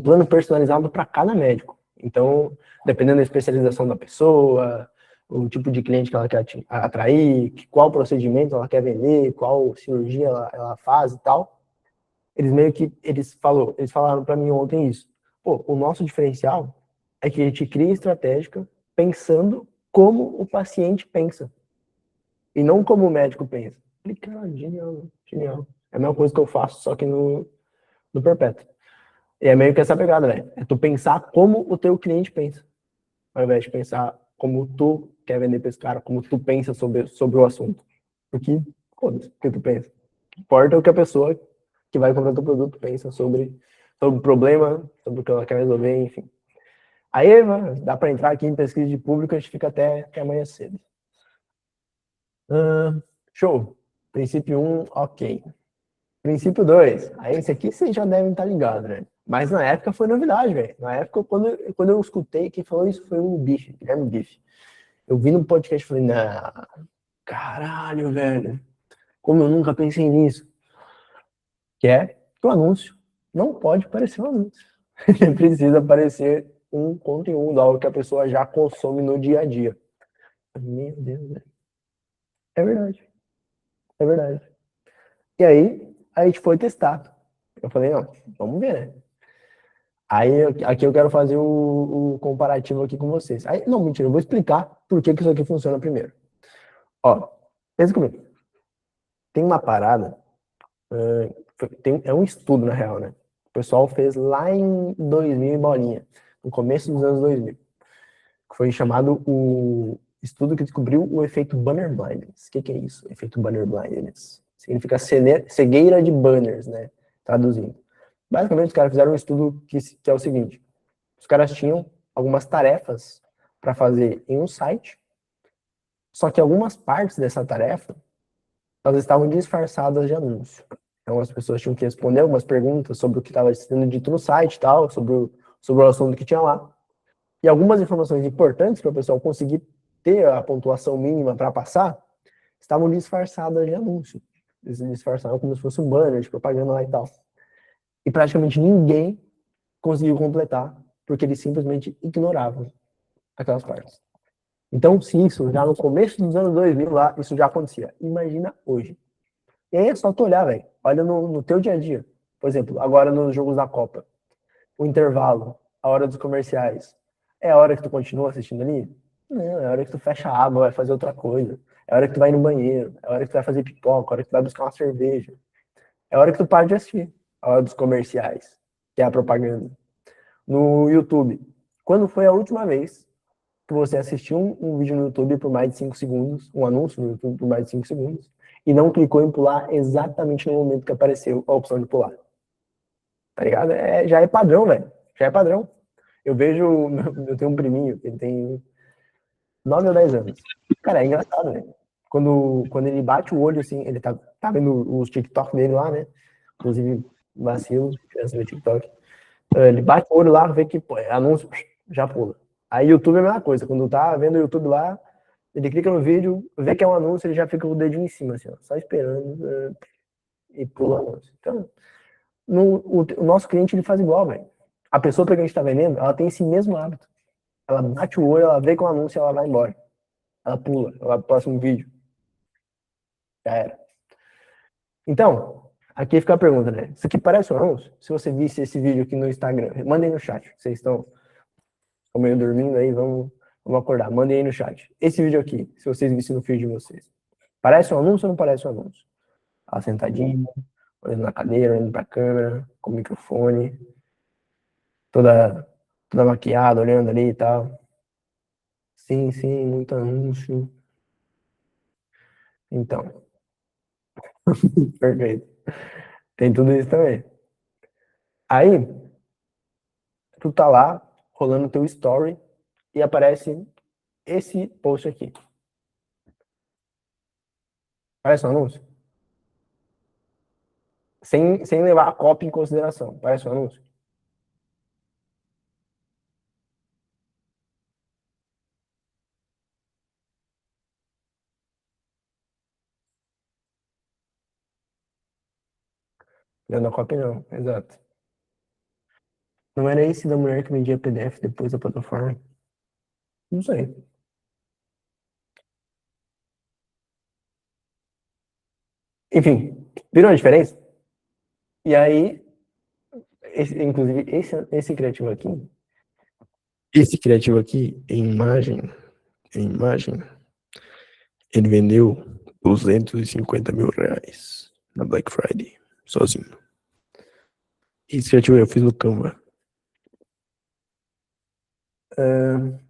plano personalizado para cada médico. Então, dependendo da especialização da pessoa, o tipo de cliente que ela quer atrair, qual procedimento ela quer vender, qual cirurgia ela faz e tal, eles meio que eles falaram para mim ontem isso. Pô, o nosso diferencial é que a gente cria estratégica pensando como o paciente pensa e não como o médico pensa. Falei, cara, genial, genial. É a mesma coisa que eu faço, só que no Perpétuo. E é meio que essa pegada, né? É tu pensar como o teu cliente pensa, ao invés de pensar como tu quer vender para esse cara, como tu pensa sobre o assunto. Porque, foda-se, o que tu pensa. O que importa é o que a pessoa que vai comprar teu produto pensa sobre o problema, sobre o que ela quer resolver, enfim. Aí, mano, dá para entrar aqui em pesquisa de público, a gente fica até amanhã cedo. Show. Princípio 1, ok. Princípio 2. Aí esse aqui vocês já devem estar ligados, né? Mas na época foi novidade, velho. Na época, quando eu escutei, quem falou isso foi o Bife, Guilherme Bife. Eu vi no podcast e falei, nah, caralho, velho. Como eu nunca pensei nisso. Que é que o anúncio não pode parecer um anúncio. Ele precisa parecer um conteúdo, algo que a pessoa já consome no dia a dia. Meu Deus, velho. É verdade. É verdade. E aí, a gente foi testar. Eu falei, não, vamos ver, né? Aí, aqui eu quero fazer o comparativo aqui com vocês. Aí, não, mentira, eu vou explicar por que isso aqui funciona primeiro. Ó, pensa comigo. Tem uma parada, é um estudo, na real, né? O pessoal fez lá em 2000 e bolinha, no começo dos anos 2000, que foi chamado o estudo que descobriu o efeito banner blindness. O que é isso? Efeito banner blindness. Significa cegueira de banners, né? Traduzindo. Basicamente, os caras fizeram um estudo que é o seguinte: os caras tinham algumas tarefas para fazer em um site, só que algumas partes dessa tarefa elas estavam disfarçadas de anúncio. Então as pessoas tinham que responder algumas perguntas sobre o que estava sendo dito no site e tal, sobre o assunto que tinha lá. E algumas informações importantes para o pessoal conseguir ter a pontuação mínima para passar estavam disfarçadas de anúncio. Eles disfarçavam como se fosse um banner de propaganda lá e tal. E praticamente ninguém conseguiu completar, porque eles simplesmente ignoravam aquelas partes. Então, se isso já no começo dos anos 2000 lá, isso já acontecia. Imagina hoje. E aí é só tu olhar, velho. Olha no teu dia a dia. Por exemplo, agora nos jogos da Copa. O intervalo, a hora dos comerciais. É a hora que tu continua assistindo ali? Não, é a hora que tu fecha a aba, vai fazer outra coisa. É a hora que tu vai no banheiro. É a hora que tu vai fazer pipoca. É a hora que tu vai buscar uma cerveja. É a hora que tu para de assistir. A hora dos comerciais, que é a propaganda. No YouTube. Quando foi a última vez que você assistiu um vídeo no YouTube por mais de 5 segundos, um anúncio no YouTube por mais de 5 segundos, e não clicou em pular exatamente no momento que apareceu a opção de pular? Tá ligado? Já é padrão, velho. Já é padrão. Eu vejo, eu tenho um priminho, ele tem 9 ou 10 anos. Cara, é engraçado, velho. Quando ele bate o olho, assim, ele tá vendo os TikTok dele lá, né? Inclusive, vacilo, criança do TikTok. Ele bate o olho lá, vê que, pô, é anúncio, já pula. Aí YouTube é a mesma coisa. Quando tá vendo o YouTube lá, ele clica no vídeo, vê que é um anúncio, ele já fica com o dedinho em cima, assim, ó, só esperando e pula o anúncio. Então, o nosso cliente ele faz igual, velho. A pessoa que a gente está vendendo, ela tem esse mesmo hábito. Ela bate o olho, ela vê com o anúncio e ela vai embora. Ela pula, ela vai pro próximo vídeo. Já era. Então, aqui fica a pergunta, né? Isso aqui parece um anúncio? Se você visse esse vídeo aqui no Instagram, mandem no chat. Vocês estão meio dormindo aí, vamos acordar. Mandem aí no chat. Esse vídeo aqui, se vocês vissem no feed de vocês, parece um anúncio ou não parece um anúncio? Ela sentadinha, olhando na cadeira, olhando pra câmera, com o microfone, toda, toda maquiada, olhando ali e tal. Sim, sim, muito anúncio. Então, perfeito. Tem tudo isso também. Aí, tu tá lá, rolando teu story, e aparece esse post aqui. Parece um anúncio? Sem levar a copy em consideração. Parece um anúncio? Lendo a copy não, exato. Não era esse da mulher que vendia PDF depois da plataforma? Não sei. Enfim, viram a diferença? E aí, inclusive, esse criativo aqui, em imagem, ele vendeu 250 mil reais na Black Friday, sozinho. Esse criativo eu fiz no Canva.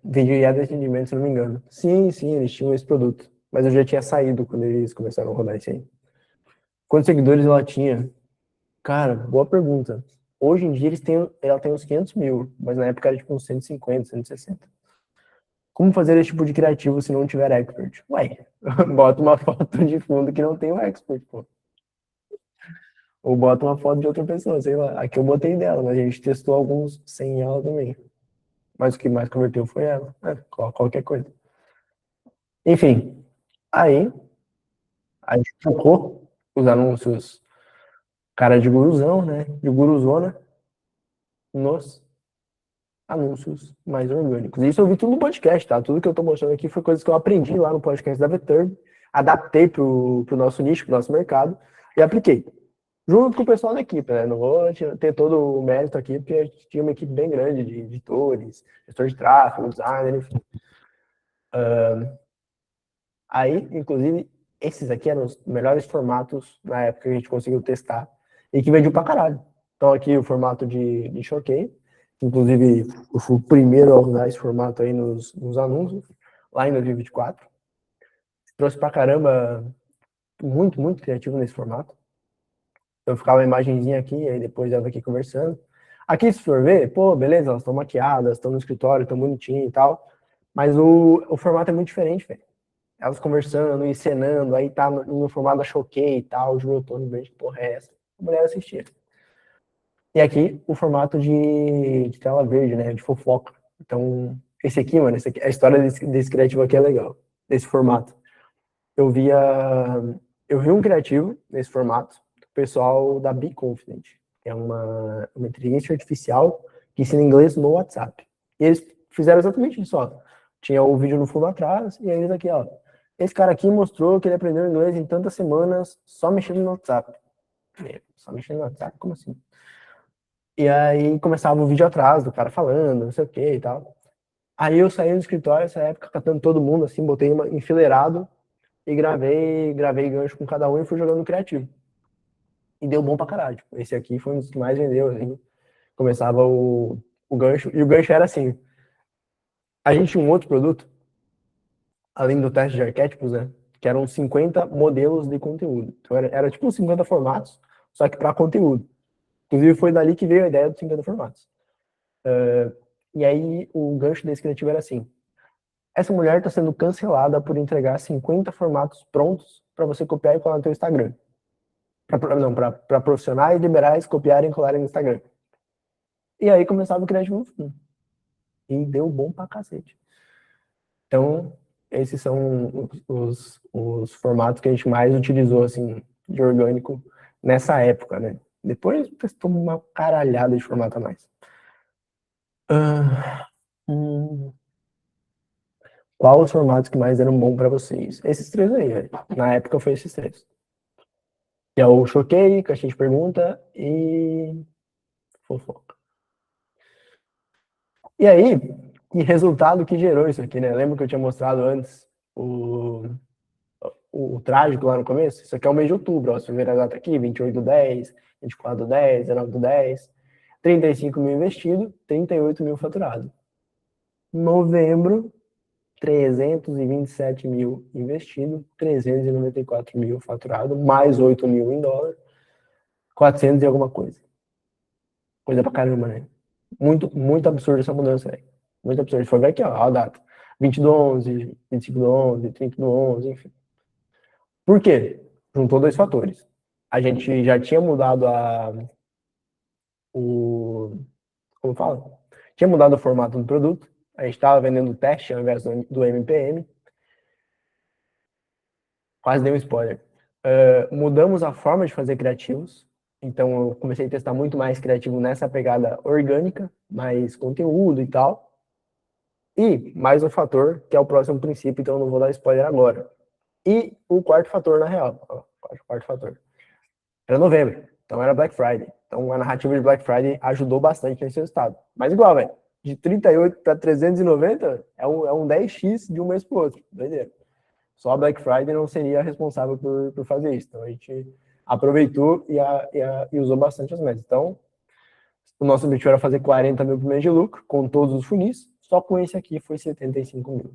Vídeo e atendimento, se não me engano. Sim, sim, eles tinham esse produto. Mas eu já tinha saído quando eles começaram a rodar isso aí. Quantos seguidores ela tinha? Cara, boa pergunta. Hoje em dia ela tem uns 500 mil, mas na época era tipo uns 150, 160. Como fazer esse tipo de criativo se não tiver expert? Ué, bota uma foto de fundo que não tem o expert, pô. Ou bota uma foto de outra pessoa, sei lá. Aqui eu botei dela, mas a gente testou alguns sem ela também. Mas o que mais converteu foi ela. Qualquer coisa. Enfim, aí a gente focou os anúncios, cara de guruzão, né? De guruzona, nos anúncios mais orgânicos. Isso eu vi tudo no podcast, tá? Tudo que eu tô mostrando aqui foi coisas que eu aprendi lá no podcast da Veturb, adaptei pro nosso nicho, pro nosso mercado e apliquei. Junto com o pessoal da equipe, né? Não vou ter todo o mérito aqui, porque a gente tinha uma equipe bem grande de editores, gestor de tráfego, designer, enfim. Aí, inclusive, esses aqui eram os melhores formatos na época que a gente conseguiu testar e que vendiam pra caralho. Então, aqui o formato de showcase, inclusive eu fui o primeiro a usar esse formato aí nos anúncios, lá em 2024. Trouxe pra caramba, muito, muito criativo nesse formato. Eu ficava a imagenzinha aqui, aí depois eu aqui conversando. Aqui, se for ver, pô, beleza, elas estão maquiadas, estão no escritório, estão bonitinho e tal. Mas o formato é muito diferente, velho. Elas conversando, encenando, aí tá no formato da Choquei e tal, o Juventude, bem, que porra é essa? A mulher assistia. E aqui, o formato de tela verde, né, de fofoca. Então, esse aqui, mano, esse aqui, a história desse criativo aqui é legal, desse formato. Eu via, eu vi um criativo nesse formato, do pessoal da Be Confident, que é uma inteligência artificial que ensina inglês no WhatsApp. E eles fizeram exatamente isso, ó. Tinha o vídeo no fundo atrás, e aí eles aqui, ó. Esse cara aqui mostrou que ele aprendeu inglês em tantas semanas só mexendo no WhatsApp. Só mexendo no WhatsApp? Como assim? E aí começava o vídeo atrás do cara falando, não sei o que e tal. Aí eu saí do escritório nessa época, catando todo mundo, assim, botei enfileirado e gravei gancho com cada um e fui jogando criativo. E deu bom pra caralho. Tipo, esse aqui foi um dos que mais vendeu, assim. Começava o gancho, e o gancho era assim, a gente tinha um outro produto, além do teste de arquétipos, né? Que eram 50 modelos de conteúdo. Então era tipo uns 50 formatos, só que para conteúdo. Inclusive foi dali que veio a ideia dos 50 formatos. E aí o gancho desse criativo era assim, essa mulher está sendo cancelada por entregar 50 formatos prontos para você copiar e colar no seu Instagram. Para profissionais liberais copiarem e colarem no Instagram. E aí começava o criativo no fundo. E deu bom pra cacete. Então, esses são os formatos que a gente mais utilizou, assim, de orgânico nessa época, né? Depois testou uma caralhada de formato a mais. Ah, qual os formatos que mais eram bons para vocês? Esses três aí, velho. Na época foi esses três. Que é o Choquei, Caixinha de Pergunta e Fofoca. E aí, que resultado que gerou isso aqui, né? Lembra que eu tinha mostrado antes o trágico lá no começo? Isso aqui é o mês de outubro, ó. Se ver a data aqui, 28/10, 24/10, 19/10. 35 mil investido, 38 mil faturado. Novembro, 327 mil investido, 394 mil faturado, mais 8 mil em dólar, 400 e alguma coisa. Coisa pra caramba, né? Muito, muito absurdo essa mudança, velho. Muito absurdo. Foi ver aqui, ó, a data. 20/11, 25/11, 30/11, enfim. Por quê? Juntou dois fatores. A gente já tinha mudado como fala? Tinha mudado o formato do produto. A gente estava vendendo teste ao invés do MPM. Quase dei um spoiler. Mudamos a forma de fazer criativos. Então, eu comecei a testar muito mais criativo nessa pegada orgânica, mais conteúdo e tal. E mais um fator, que é o próximo princípio, então eu não vou dar spoiler agora. E o quarto fator, na real. Ó, quarto fator. Era novembro, então era Black Friday. Então a narrativa de Black Friday ajudou bastante nesse resultado. Mas igual, velho, de 38 para 390 é um 10x de um mês para o outro. Doideira. Só a Black Friday não seria responsável por fazer isso. Então a gente aproveitou e usou bastante as metas. Então, o nosso objetivo era fazer 40 mil por mês de lucro, com todos os funis. Só com esse aqui foi 75 mil.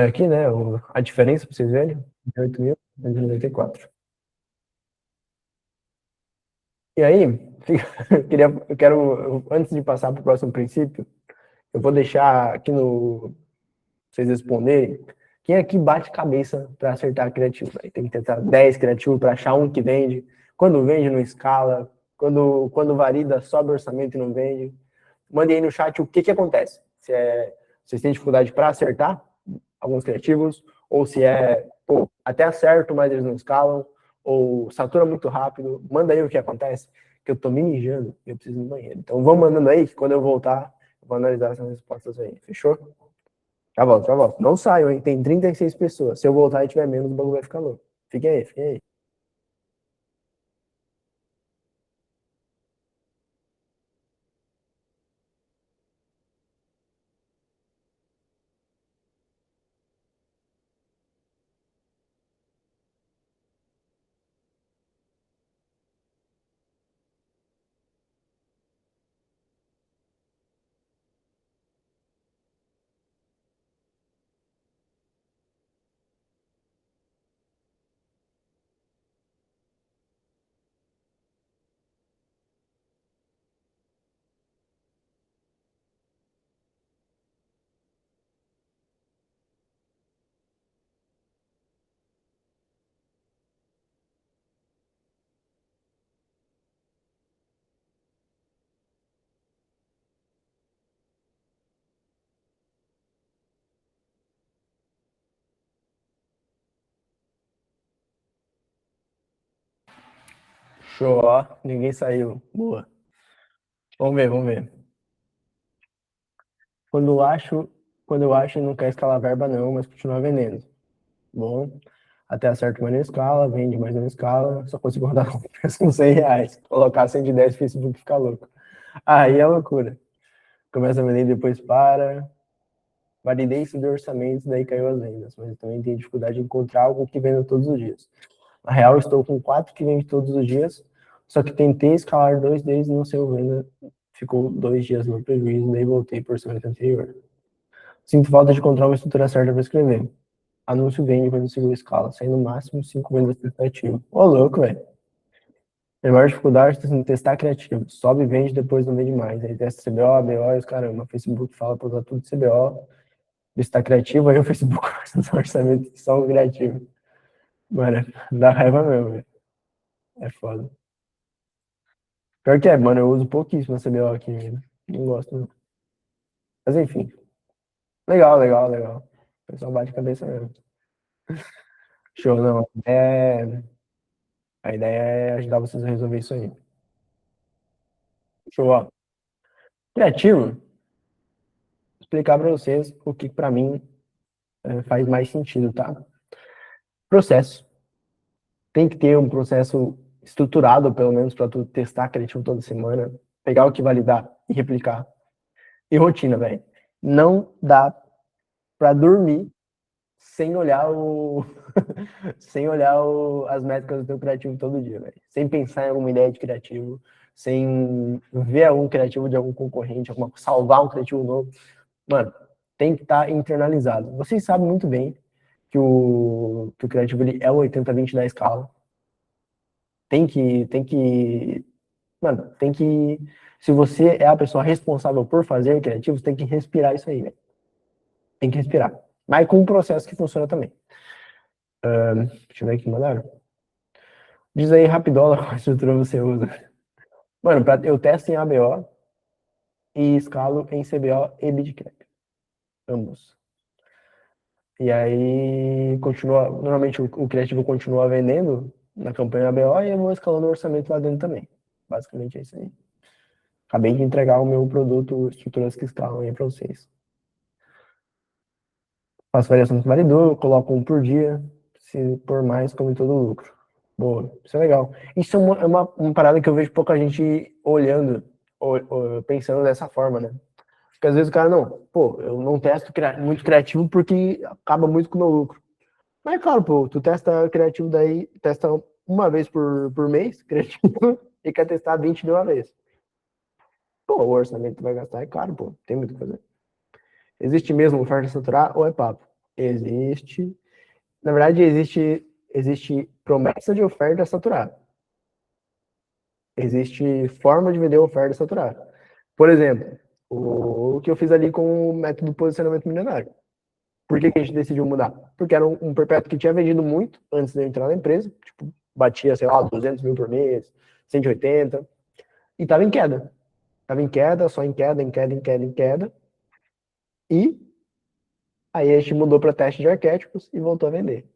Aqui, né, a diferença para vocês verem, 8.294. E aí, eu quero, antes de passar para o próximo princípio, Eu vou deixar aqui no vocês responderem. Quem aqui bate cabeça para acertar criativo? Véio? Tem que tentar 10 criativos para achar um que vende. Quando vende, não escala. Quando valida, sobe o orçamento e não vende. Mandem aí no chat o que acontece. Se vocês têm dificuldade para acertar alguns criativos, ou se pô, até acerto, mas eles não escalam, ou satura muito rápido. Manda aí o que acontece, que eu tô me mijando e eu preciso ir no banheiro. Então vão mandando aí, que quando eu voltar, eu vou analisar essas respostas aí. Fechou? Já volto, já volto. Não saiam, hein? Tem 36 pessoas. Se eu voltar e tiver menos, o bagulho vai ficar louco. Fiquem aí, fiquem aí. Show, ó. Ninguém saiu. Boa. Vamos ver, vamos ver. Quando eu acho, quando eu acho, não quer escalar verba não, mas continua vendendo. Bom, até acerto, mas não escala, vende, mas não escala, só consigo rodar com R$ 100. Colocar 110 no Facebook fica louco. Aí é loucura. Começa a vender, depois para. Validei isso de orçamentos, daí caiu as vendas. Mas eu também tenho dificuldade de encontrar algo que venda todos os dias. Na real, estou com 4 que vende todos os dias, só que tentei escalar 2 deles e não saiu venda. Ficou 2 dias no prejuízo, daí voltei por orçamento anterior. Sinto falta de encontrar uma estrutura certa para escrever. Anúncio vende quando segura escala, sai no máximo 5 vendas por criativo. Ô, louco, velho. Minha maior dificuldade está sendo testar criativo. Sobe e vende, depois não vende mais. Aí testa CBO, ABO e os caramba. O Facebook fala para usar tudo CBO, vê se tá criativo, aí o Facebook faz um orçamento de só um criativo. Mano, dá raiva mesmo, velho. É foda. Pior que é, mano, eu uso pouquíssimo a CBO aqui ainda. Não gosto, não. Mas enfim. Legal, legal, legal. O pessoal bate cabeça mesmo. Show, não. A ideia é ajudar vocês a resolver isso aí. Show, ó. Criativo, explicar para vocês o que para mim faz mais sentido, tá? Processo. Tem que ter um processo estruturado, pelo menos, para tu testar criativo toda semana, pegar o que validar e replicar. E rotina, velho. Não dá para dormir sem olhar sem olhar as métricas do teu criativo todo dia, velho. Sem pensar em alguma ideia de criativo, sem ver algum criativo de algum concorrente, salvar um criativo novo. Mano, tem que estar internalizado. Vocês sabem muito bem que o criativo ele é o 80-20 da escala. Mano, se você é a pessoa responsável por fazer criativos, tem que respirar isso aí, velho. Tem que respirar. Mas com um processo que funciona também. Deixa eu ver aqui, mandaram. Diz aí, rapidola, qual estrutura você usa. Mano, eu testo em ABO e escalo em CBO e Bitcap. Ambos. E aí, normalmente o criativo continua vendendo na campanha ABO e eu vou escalando o orçamento lá dentro também. Basicamente é isso aí. Acabei de entregar o meu produto, estruturas que escalam aí para vocês. Faço variação com validou, coloco um por dia, se por mais, como em todo lucro. Boa, isso é legal. Isso é uma parada que eu vejo pouca gente olhando, pensando dessa forma, né? Porque às vezes o cara, não, pô, eu não testo muito criativo porque acaba muito com o meu lucro. Mas claro, pô, tu testa criativo daí, testa uma vez por mês, criativo, e quer testar 20 de uma vez. Pô, o orçamento que tu vai gastar é caro, pô, tem muito o que fazer. Existe mesmo oferta saturar ou é papo? Existe. Na verdade, existe promessa de oferta saturada. Existe forma de vender oferta saturada. Por exemplo, O que eu fiz ali com o método posicionamento milionário. Por que a gente decidiu mudar? Porque era um perpétuo que tinha vendido muito antes de eu entrar na empresa, tipo, batia, sei lá, 200 mil por mês, 180, e estava em queda. Estava em queda, só em queda, em queda, em queda, em queda. E aí a gente mudou para teste de arquétipos e voltou a vender.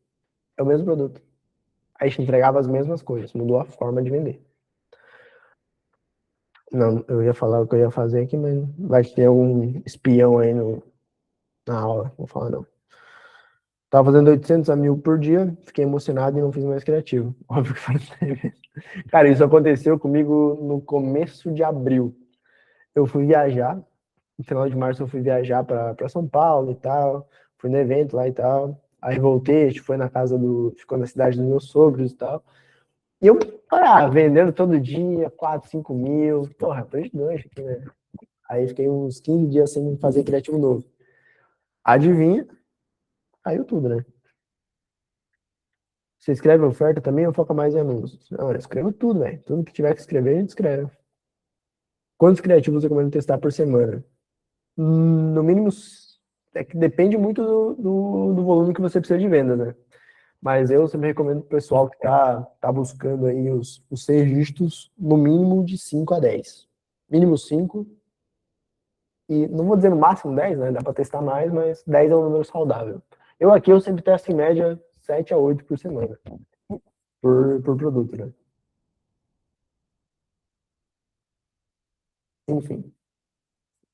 É o mesmo produto. A gente entregava as mesmas coisas, mudou a forma de vender. Não, eu ia falar o que eu ia fazer aqui, mas vai ter algum espião aí na aula. Vou falar não. Tava fazendo 800 a 1000 por dia, fiquei emocionado e não fiz mais criativo. Óbvio que faz tempo. Cara, isso aconteceu comigo no começo de abril. Eu fui viajar, no final de março eu fui viajar para São Paulo e tal, fui no evento lá e tal. Aí voltei, a gente foi na casa ficou na cidade dos meus sogros e tal. E eu, vendendo todo dia, 4, 5 mil, porra, tô gigante aqui, né? Aí fiquei uns 15 dias sem fazer criativo novo. Adivinha? Caiu tudo, né? Você escreve oferta também ou foca mais em anúncios? Não, eu escrevo tudo, velho. Tudo que tiver que escrever, a gente escreve. Quantos criativos você recomenda testar por semana? No mínimo, é que depende muito do volume que você precisa de venda, né? Mas eu sempre recomendo pro pessoal que tá buscando aí os 6 dígitos, no mínimo de 5 a 10. Mínimo 5, e não vou dizer no máximo 10, né? Dá para testar mais, mas 10 é um número saudável. Eu sempre testo em média 7 a 8 por semana, por produto, né? Enfim.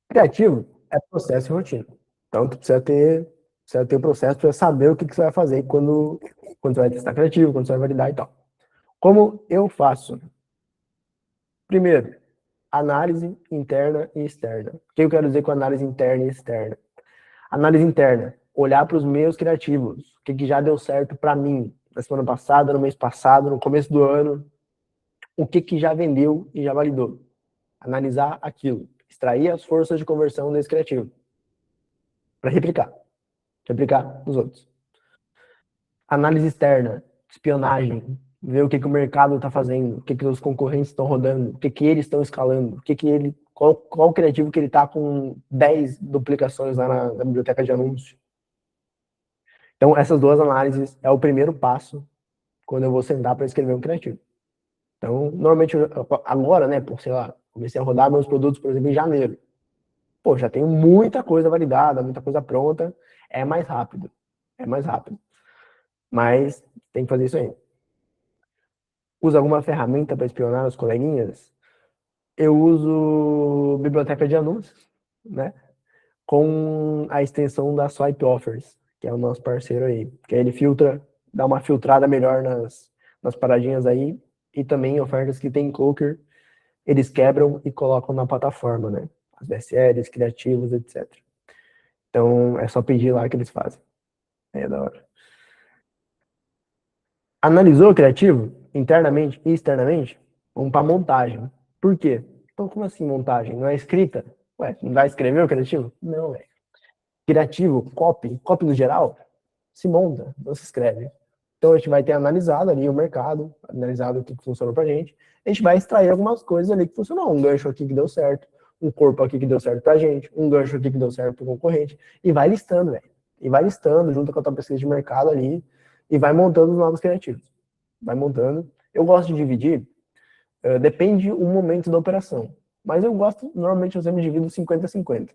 Criativo é processo e rotina. Então, tu precisa ter o processo, precisa saber o que você vai fazer quando você vai testar criativo, quando você vai validar e tal. Como eu faço? Primeiro, análise interna e externa. O que eu quero dizer com análise interna e externa? Análise interna, olhar para os meus criativos, o que já deu certo para mim na semana passada, no mês passado, no começo do ano, o que já vendeu e já validou. Analisar aquilo, extrair as forças de conversão desse criativo para replicar nos outros. Análise externa, espionagem, ver o que o mercado está fazendo, o que os concorrentes estão rodando, o que eles estão escalando, qual criativo que ele está com 10 duplicações lá na biblioteca de anúncios. Então, essas duas análises é o primeiro passo quando eu vou sentar para escrever um criativo. Então, normalmente, agora, né, por, sei lá, comecei a rodar meus produtos, por exemplo, em janeiro. Pô, já tenho muita coisa validada, muita coisa pronta, é mais rápido. É mais rápido. Mas tem que fazer isso aí. Usa alguma ferramenta para espionar os coleguinhas? Eu uso biblioteca de anúncios, né? Com a extensão da Swipe Offers, que é o nosso parceiro aí. Que aí ele dá uma filtrada melhor nas paradinhas aí, e também ofertas que tem cooker, eles quebram e colocam na plataforma, né? As DSLs, criativos, etc. Então é só pedir lá que eles fazem. Aí é da hora. Analisou o criativo? Internamente e externamente? Vamos para montagem. Por quê? Então, como assim montagem? Não é escrita? Ué, não vai escrever o criativo? Não, é. Criativo, copy no geral, se monta, não se escreve. Então a gente vai ter analisado ali o mercado, analisado o que funcionou pra gente. A gente vai extrair algumas coisas ali que funcionou. Um gancho aqui que deu certo, um corpo aqui que deu certo pra gente, um gancho aqui que deu certo pro concorrente. E vai listando, velho. E vai listando junto com a tua pesquisa de mercado ali e vai montando os novos criativos. Vai montando. Eu gosto de dividir, depende o momento da operação. Mas eu gosto, normalmente eu sempre divido 50-50.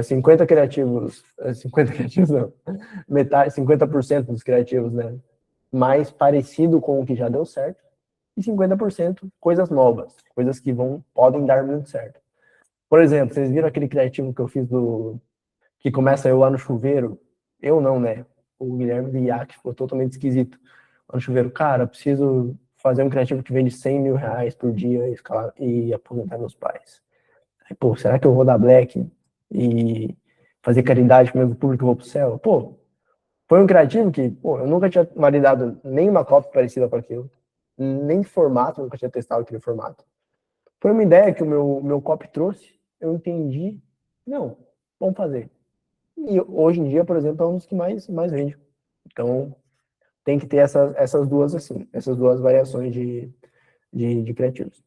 50 criativos, 50 criativos não, metade, 50% dos criativos, né? Mais parecido com o que já deu certo, e 50% coisas novas, coisas que podem dar muito certo. Por exemplo, vocês viram aquele criativo que eu fiz que começa eu lá no chuveiro? Eu não, né? O Guilherme Biak ficou totalmente esquisito. Lá no chuveiro, cara, preciso fazer um criativo que vende 100 mil reais por dia e aposentar meus pais. Aí, pô, será que eu vou dar black e fazer caridade com o meu público e vou pro céu? Pô, foi um criativo que, pô, eu nunca tinha validado nenhuma cópia parecida com aquilo, nem formato, nunca tinha testado aquele formato. Foi uma ideia que o meu copy trouxe, eu entendi, não, vamos fazer. E hoje em dia, por exemplo, é um dos que mais vende. Então, tem que ter essas duas, assim, essas duas variações de criativos.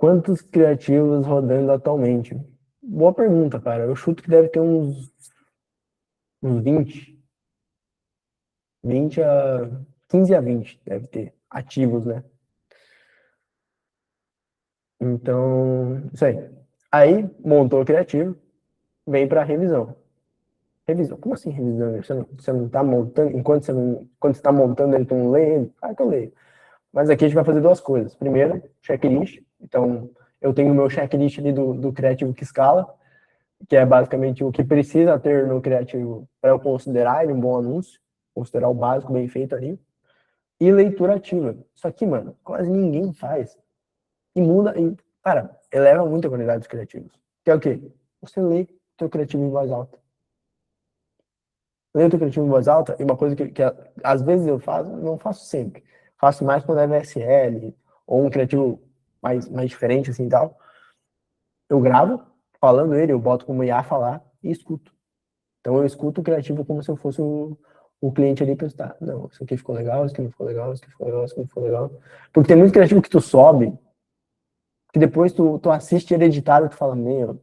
Quantos criativos rodando atualmente? Boa pergunta, cara. Eu chuto que deve ter uns 20 a 15 a 20 deve ter ativos, né? Então, isso aí. Aí, montou o criativo, vem para revisão. Revisão? Como assim revisão? Você não tá montando, quando você tá montando ele, tu não lê ele? Ah, que eu leio. Mas aqui a gente vai fazer duas coisas. Primeiro, checklist. Então, eu tenho o meu checklist ali do criativo que escala, que é basicamente o que precisa ter no criativo para eu considerar ele um bom anúncio, considerar o básico bem feito ali. E leitura ativa. Isso aqui, mano, quase ninguém faz. E muda, cara, eleva muito a qualidade dos criativos. Que é o quê? Você lê o teu criativo em voz alta. Lê o teu criativo em voz alta, e uma coisa que às vezes eu faço, não faço sempre. Faço mais quando é VSL, ou um criativo mais diferente, assim, tal. Eu gravo, falando ele, eu boto como IA falar, e escuto. Então eu escuto o criativo como se eu fosse o cliente ali para estar. Não, isso aqui ficou legal, isso aqui não ficou legal, isso aqui ficou legal, isso aqui não ficou legal. Porque tem muito criativo que tu sobe, que depois tu assiste ele editado e tu fala, meu,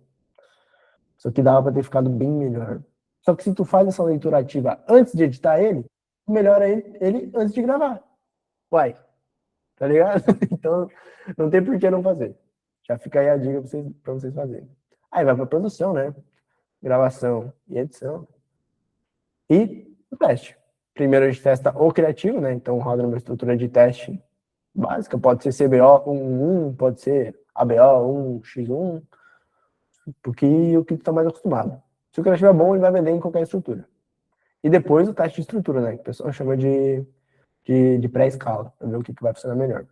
isso aqui dava para ter ficado bem melhor. Só que se tu faz essa leitura ativa antes de editar ele, tu melhora ele antes de gravar. Uai, tá ligado? Então, não tem por que não fazer. Já fica aí a dica pra vocês fazerem. Aí vai pra produção, né? Gravação e edição. E o teste. Primeiro a gente testa o criativo, né? Então roda numa estrutura de teste básica. Pode ser CBO 1.1, pode ser ABO 1x1, porque o que tu tá mais acostumado. Se o criativo é bom, ele vai vender em qualquer estrutura. E depois o teste de estrutura, né? Que o pessoal chama de pré-escala, para ver o que vai funcionar melhor.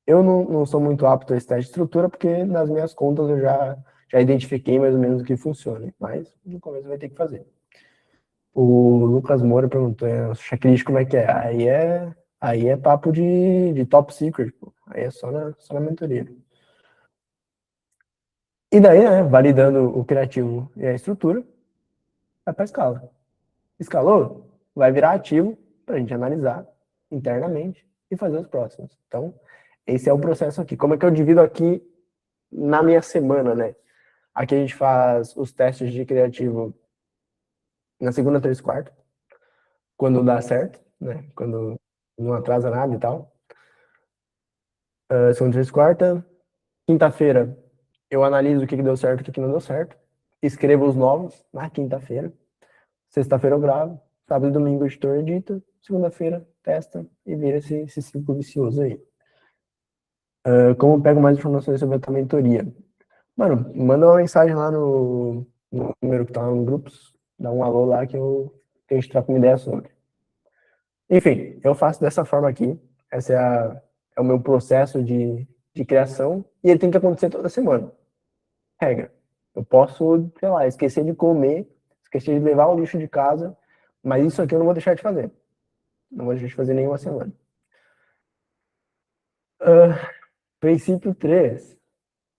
Eu não sou muito apto a esse teste de estrutura, porque nas minhas contas eu já identifiquei mais ou menos o que funciona. Mas no começo vai ter que fazer. O Lucas Moura perguntou, o checklist como é que é? Aí é papo de top secret, pô. Aí é só na mentoria. E daí, né, validando o criativo e a estrutura, vai para escala. Escalou, vai virar ativo para a gente analisar internamente e fazer os próximos. Então, esse é o processo aqui. Como é que eu divido aqui na minha semana, né? Aqui a gente faz os testes de criativo na segunda, terça e quarta, quando dá certo, né? Quando não atrasa nada e tal. Segunda, terça e quarta. Quinta-feira, eu analiso o que deu certo e o que não deu certo. Escrevo os novos na quinta-feira. Sexta-feira eu gravo. Sábado e domingo o editor edita. Segunda-feira testa e vira esse ciclo vicioso aí. Como eu pego mais informações sobre a tua mentoria? Mano, manda uma mensagem lá no número que tá lá no grupos. Dá um alô lá que a gente troca uma ideia sobre. Enfim, eu faço dessa forma aqui. Esse é o meu processo de criação. E ele tem que acontecer toda semana. Regra. Eu posso, sei lá, esquecer de comer, esquecer de levar o lixo de casa, mas isso aqui eu não vou deixar de fazer. Não vou deixar de fazer nenhuma semana. Princípio 3.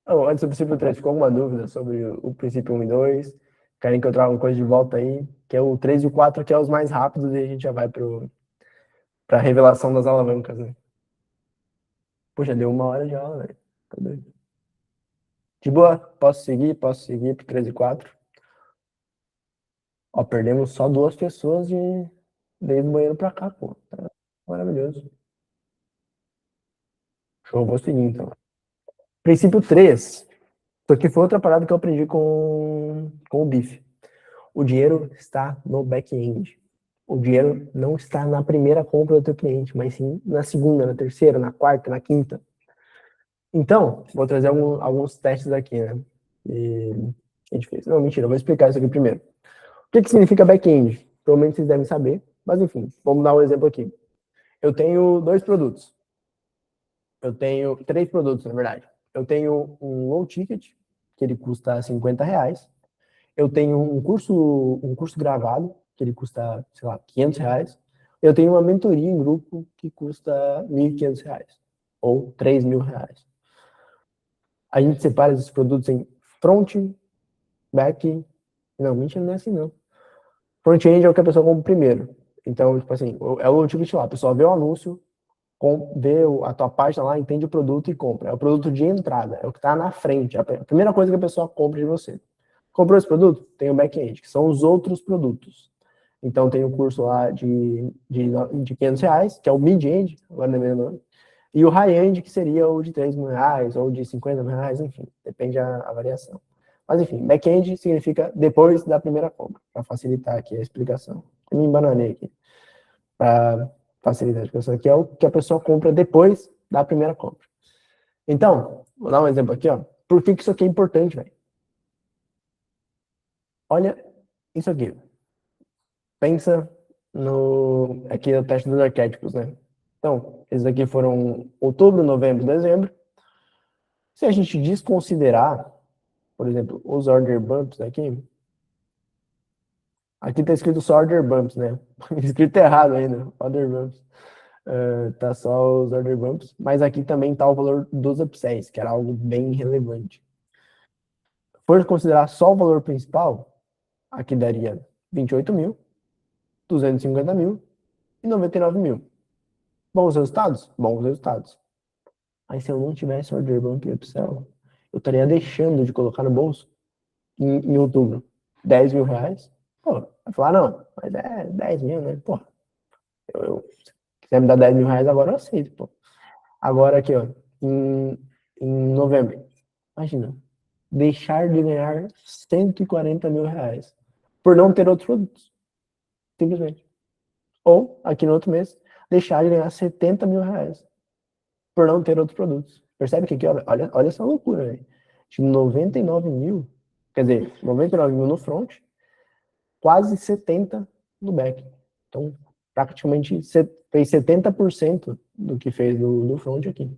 Oh, antes do princípio 3, ficou alguma dúvida sobre o princípio 1 e 2? Querem que eu traga alguma coisa de volta aí? Que é o 3 e o 4, que é os mais rápidos, e a gente já vai pra revelação das alavancas, né? Poxa, deu 1 hora de aula, velho. Tá doido. De boa, posso seguir pro 3 e 4. Ó, perdemos só 2 pessoas desde o banheiro pra cá, pô. Tá maravilhoso. Show, vou seguir então. Princípio 3. Isso aqui foi outra parada que eu aprendi com o Bife. O dinheiro está no back-end. O dinheiro não está na primeira compra do teu cliente, mas sim na segunda, na terceira, na quarta, na quinta. Então, vou trazer alguns testes aqui, né? E a gente fez. Não, mentira, eu vou explicar isso aqui primeiro. O que significa back-end? Provavelmente vocês devem saber, mas enfim, vamos dar um exemplo aqui. Eu tenho 2 produtos. Eu tenho 3 produtos, na verdade. Eu tenho um low ticket, que ele custa R$ 50. Eu tenho um curso gravado, que ele custa, sei lá, R$ 500. Eu tenho uma mentoria em grupo que custa R$ 1.500, ou R$ 3.000. A gente separa esses produtos em front, back. Não, mentira, não é assim não. Front-end é o que a pessoa compra primeiro. Então, tipo assim, é o low ticket lá. A pessoa vê o anúncio, vê a tua página lá, entende o produto e compra. É o produto de entrada, é o que está na frente. A primeira coisa que a pessoa compra de você. Comprou esse produto? Tem o back-end, que são os outros produtos. Então, tem o curso lá de R$ 500, que é o mid-end, agora não é meu nome, e o high-end, que seria o de R$ 3.000, ou de R$ 50.000, enfim, depende a variação. Mas, enfim, back-end significa depois da primeira compra, para facilitar aqui a explicação. Eu me embananei aqui, para facilitar a explicação. Aqui é o que a pessoa compra depois da primeira compra. Então, vou dar um exemplo aqui, ó. Por que isso aqui é importante, velho? Olha isso aqui. Pensa no... Aqui é o teste dos arquétipos, né? Então, esses aqui foram outubro, novembro, dezembro. Se a gente desconsiderar, por exemplo, os order bumps aqui tá escrito só order bumps, né? Escrito errado ainda, order bumps. Tá só os order bumps, mas aqui também tá o valor dos upsells, que era algo bem relevante. Se for considerar só o valor principal, aqui daria 28 mil, 250 mil e 99 mil. Bons resultados? Bons resultados. Aí se eu não tivesse order bump e upsell, eu estaria deixando de colocar no bolso em outubro R$ 10.000. Pô, vai falar, não, mas é 10 mil, né? Pô, se quiser me dar R$ 10.000 agora, eu aceito, pô. Agora aqui, ó, em novembro, imagina, deixar de ganhar R$ 140.000 por não ter outros produtos, simplesmente. Ou, aqui no outro mês, deixar de ganhar R$ 70.000 por não ter outros produtos. Percebe que aqui, olha essa loucura, velho. De 99 mil, quer dizer, 99 mil no front, quase 70 no back. Então, praticamente fez 70% do que fez no front aqui.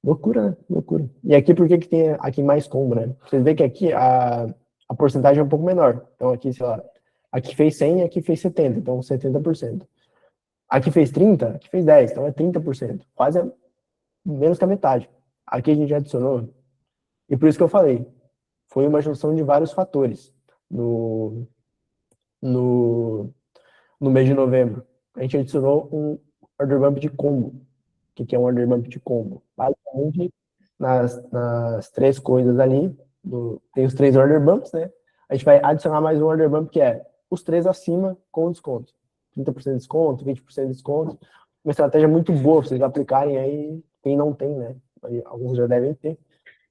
Loucura, né? Loucura. E aqui, por que tem aqui mais combo, né? Vocês veem que aqui a porcentagem é um pouco menor. Então, aqui, sei lá, aqui fez 100 e aqui fez 70, então 70%. Aqui fez 30, aqui fez 10, então é 30%. Quase menos que a metade. Aqui a gente adicionou, e por isso que eu falei, foi uma junção de vários fatores no, no, no mês de novembro. A gente adicionou um order bump de combo. O que é um order bump de combo? Basicamente, nas três coisas ali, tem os três order bumps, né? A gente vai adicionar mais um order bump que é os três acima com desconto. 30% de desconto, 20% de desconto. Uma estratégia muito boa pra vocês aplicarem aí, quem não tem, né? Alguns já devem ter.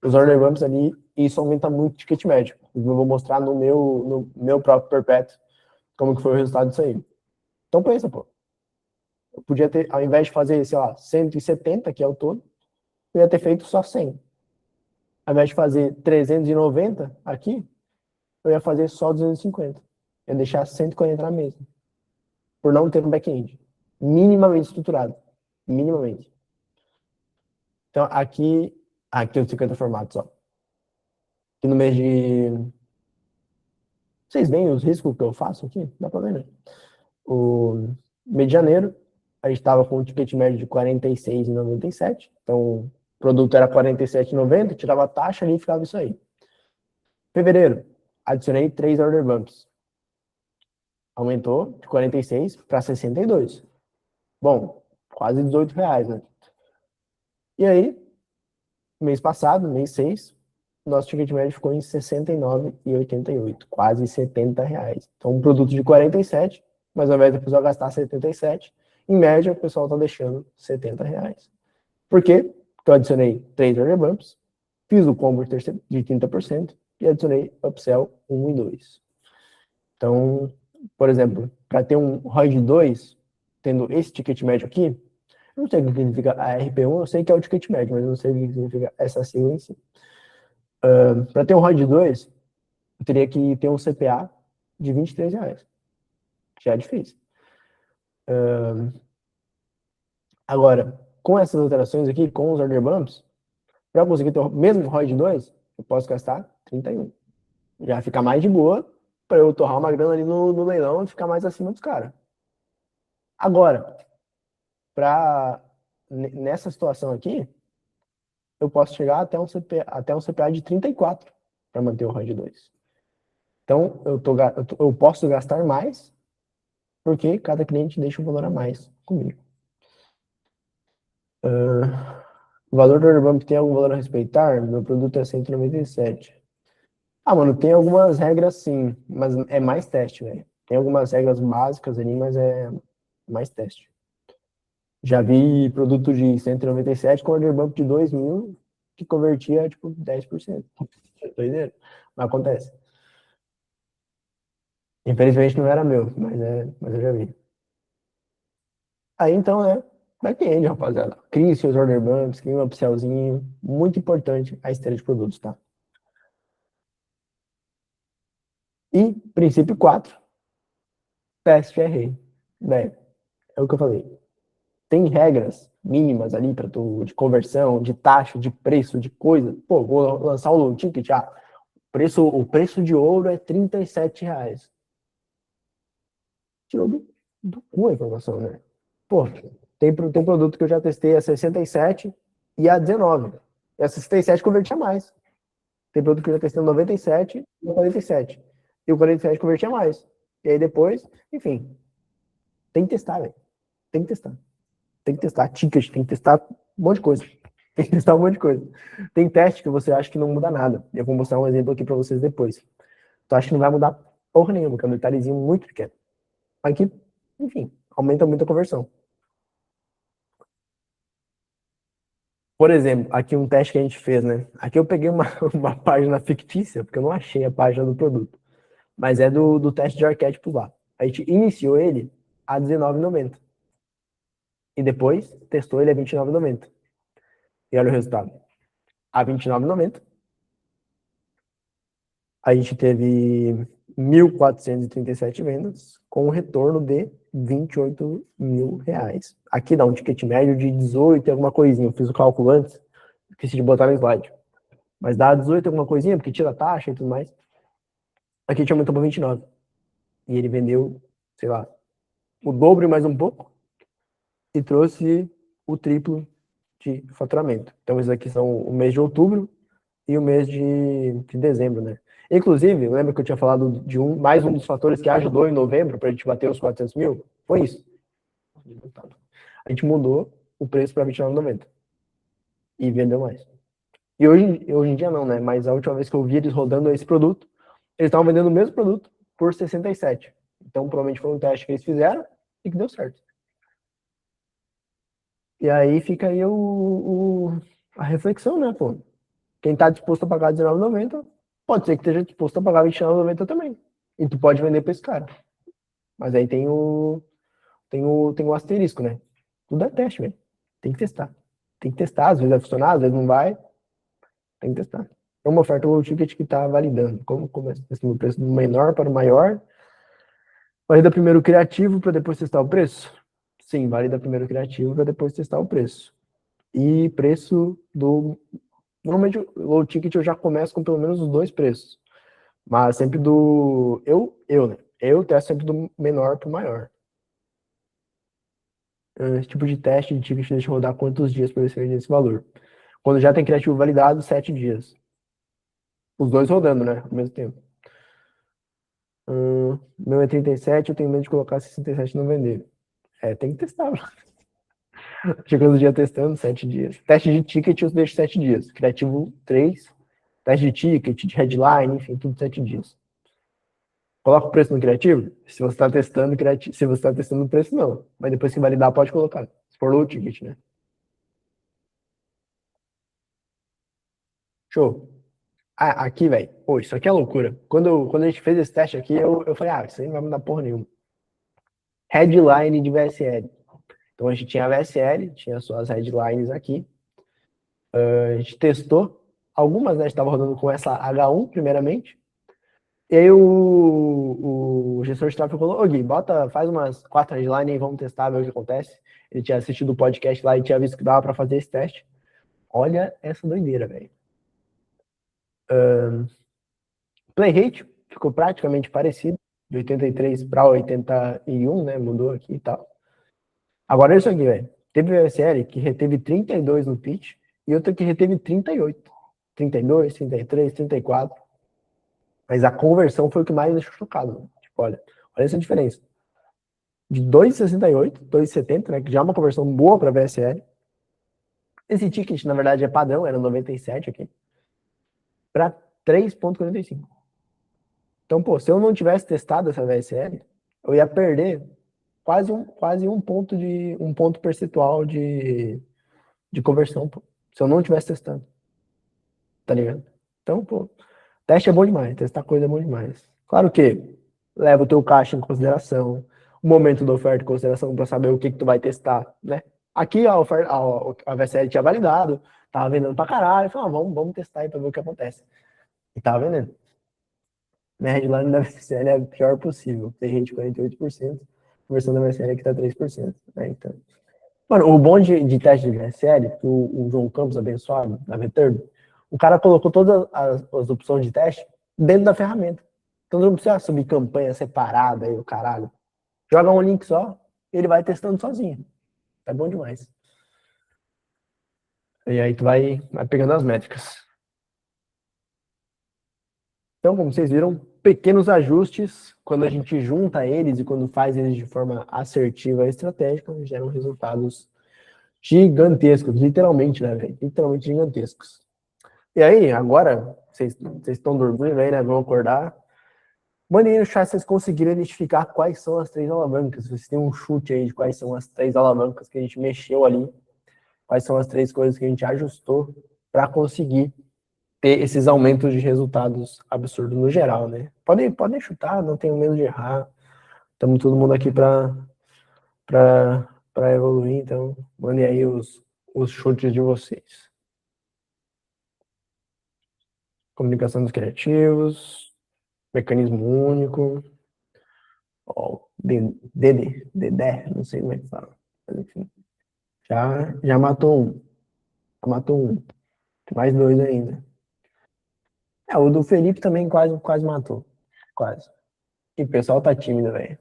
Os order bumps ali, e isso aumenta muito o ticket médio. Eu vou mostrar no meu próprio perpétuo como que foi o resultado disso aí. Então pensa, pô. Eu podia ter, ao invés de fazer, sei lá, 170, que é o todo, eu ia ter feito só 100. Ao invés de fazer 390 aqui, eu ia fazer só 250. Eu ia deixar 140 na mesa. Por não ter um back-end. Minimamente estruturado. Minimamente. Então, aqui os 50 formatos, ó. Aqui no mês de... Vocês veem os riscos que eu faço aqui? Dá pra ver, né? O mês de janeiro, a gente estava com um ticket médio de R$ 46,97. Então, o produto era R$ 47,90, tirava a taxa ali e ficava isso aí. Fevereiro, adicionei 3 order bumps. Aumentou de 46 para 62. Bom, quase R$ 18, né? E aí, mês passado, mês 6, nosso ticket médio ficou em R$ 69,88, quase R$ 70. Então, um produto de 47, mas ao invés da pessoa gastar 77, em média, o pessoal está deixando R$ 70. Por quê? Porque eu adicionei 3 order bumps, fiz o combo de 30% e adicionei upsell 1 e 2. Então, por exemplo, para ter um ROI de 2, tendo esse ticket médio aqui, eu não sei o que significa ARP1, eu sei que é o ticket médio, mas eu não sei o que significa essa sigla em si. Para ter um ROI de 2, eu teria que ter um CPA de R$ 23. Já é difícil. Agora, com essas alterações aqui, com os order bumps, para conseguir ter o mesmo ROI de 2, eu posso gastar 31. Já fica mais de boa para eu torrar uma grana ali no leilão e ficar mais acima dos caras. Agora, nessa situação aqui, eu posso chegar até um CPA de 34 para manter o ROI de 2. Então, eu posso gastar mais porque cada cliente deixa um valor a mais comigo. O valor do order bump tem algum valor a respeitar? Meu produto é 197. Ah, mano, tem algumas regras sim, mas é mais teste, velho. Tem algumas regras básicas ali, mas é mais teste. Já vi produto de 197 com order bump de 2.000 que convertia, tipo, 10%. Doideira. Mas acontece. Infelizmente não era meu, mas eu já vi. Aí então, né? Back-end, rapaziada. Crie seus order bumps, crie um upsellzinho. Muito importante a esteira de produtos, tá? E princípio 4, teste e errei. Velho, é o que eu falei. Tem regras mínimas ali para tu de conversão, de taxa, de preço, de coisa. Pô, vou lançar o low ticket, o preço de ouro é R$ 37. Tirou do cu a informação, né? Pô, tem produto que eu já testei a 67 e a 19. E a 67 convertia mais. Tem produto que eu já testei a 97 e a 47. E o 47 convertia mais. E aí depois, enfim, tem que testar, velho. Tem que testar. Tem que testar ticket, tem que testar um monte de coisa. Tem que testar um monte de coisa. Tem teste que você acha que não muda nada. Eu vou mostrar um exemplo aqui para vocês depois. Tu acha que não vai mudar porra nenhuma, que é um detalhezinho muito pequeno. Aqui, enfim, aumenta muito a conversão. Por exemplo, aqui um teste que a gente fez, né? Aqui eu peguei uma página fictícia, porque eu não achei a página do produto. Mas é do teste de arquétipo lá. A gente iniciou ele a R$19,90. E depois testou ele a R$29,90. E olha o resultado. A R$29,90. A gente teve 1.437 vendas, com um retorno de R$28.000. Aqui dá um ticket médio de 18 e alguma coisinha. Eu fiz o cálculo antes, esqueci de botar no slide. Mas dá 18 alguma coisinha, porque tira a taxa e tudo mais. Aqui a gente aumentou para 29. E ele vendeu, sei lá, o dobro e mais um pouco. E trouxe o triplo de faturamento. Então, esses aqui são o mês de outubro e o mês de dezembro, né? Inclusive, lembra que eu tinha falado de mais um dos fatores que ajudou em novembro para a gente bater os 400 mil? Foi isso. A gente mudou o preço para R$29,90 e vendeu mais. E hoje em dia não, né? Mas a última vez que eu vi eles rodando esse produto, eles estavam vendendo o mesmo produto por 67. Então, provavelmente foi um teste que eles fizeram e que deu certo. E aí fica aí a reflexão, né, pô? Quem tá disposto a pagar R$19,90, pode ser que esteja disposto a pagar R$29,90 também. E tu pode vender para esse cara. Mas aí tem o asterisco, né? Tudo é teste, velho. Tem que testar. Tem que testar, às vezes vai funcionar, às vezes não vai. Tem que testar. É uma oferta low ticket que está validando. Como começa testando o preço do menor para o maior? Valida primeiro o criativo para depois testar o preço? Sim, valida primeiro o criativo para depois testar o preço. E preço do... Normalmente o low ticket eu já começo com pelo menos os dois preços. Mas sempre do... né? Eu testo sempre do menor para o maior. Esse tipo de teste de ticket deixa eu rodar quantos dias para ver se vende esse valor. Quando já tem criativo validado, 7 dias. Os dois rodando, né? Ao mesmo tempo. Meu é 37, eu tenho medo de colocar 67 e não vender. Tem que testar. Chegando o dia testando, 7 dias. Teste de ticket eu deixo 7 dias. Criativo 3. Teste de ticket, de headline, enfim, tudo 7 dias. Coloca o preço no criativo? Se você está testando criativo, se você está testando o preço, não. Mas depois que validar, pode colocar. Se for low ticket, né? Show. Aqui, velho. Pô, isso aqui é loucura. Quando a gente fez esse teste aqui, eu falei, isso aí não vai mudar porra nenhuma. Headline de VSL. Então a gente tinha a VSL, tinha suas headlines aqui. A gente testou. Algumas, né, a gente estava rodando com essa H1, primeiramente. E aí o gestor de tráfego falou, Gui, faz umas 4 headlines e vamos testar, ver o que acontece. Ele tinha assistido o podcast lá e tinha visto que dava para fazer esse teste. Olha essa doideira, velho. Play rate ficou praticamente parecido, de 83 para 81, né? Mudou aqui e tal. Agora é isso aqui, velho. Teve VSL que reteve 32 no pitch e outra que reteve 38. 32, 33, 34. Mas a conversão foi o que mais deixou chocado. Tipo, olha essa diferença. De 2,68, 2,70, né? Que já é uma conversão boa para VSL. Esse ticket, na verdade, é padrão, era 97 aqui, para 3,45. Então, pô, se eu não tivesse testado essa VSL, eu ia perder quase um ponto percentual de conversão, pô, se eu não tivesse testando, tá ligado? Então, pô, teste é bom demais, testar coisa é bom demais. Claro que leva o teu caixa em consideração, o momento da oferta em consideração para saber o que tu vai testar, né? Aqui a oferta, a VSL tinha validado, tava vendendo pra caralho, falei, vamos testar aí pra ver o que acontece. E tava vendendo. Minha headline da VSL é a pior possível. Tem gente 48%, a versão da VSL aqui tá 3%. Né? Então, mano, o bom de teste de VSL, o João Campos abençoado, da VTurbo, o cara colocou todas as opções de teste dentro da ferramenta. Então não precisa subir campanha separada aí, o caralho. Joga um link só, ele vai testando sozinho. É bom demais. E aí tu vai pegando as métricas. Então, como vocês viram, pequenos ajustes, quando a gente junta eles e quando faz eles de forma assertiva e estratégica, geram resultados gigantescos, literalmente, né, velho? Literalmente gigantescos. E aí, agora, vocês estão dormindo aí, né? Vão acordar. Mandem aí no chat se vocês conseguiram identificar quais são as 3 alavancas. Vocês têm um chute aí de quais são as 3 alavancas que a gente mexeu ali. Quais são as 3 coisas que a gente ajustou para conseguir ter esses aumentos de resultados absurdos no geral, né? Podem chutar, não tenho medo de errar. Estamos todo mundo aqui para evoluir, então mandem aí os chutes de vocês. Comunicação dos criativos, mecanismo único, Dedé, não sei como é que fala. Mas enfim, já matou um. Já matou um. Tem mais 2 ainda. O do Felipe também quase matou. Quase. E o pessoal tá tímido, velho.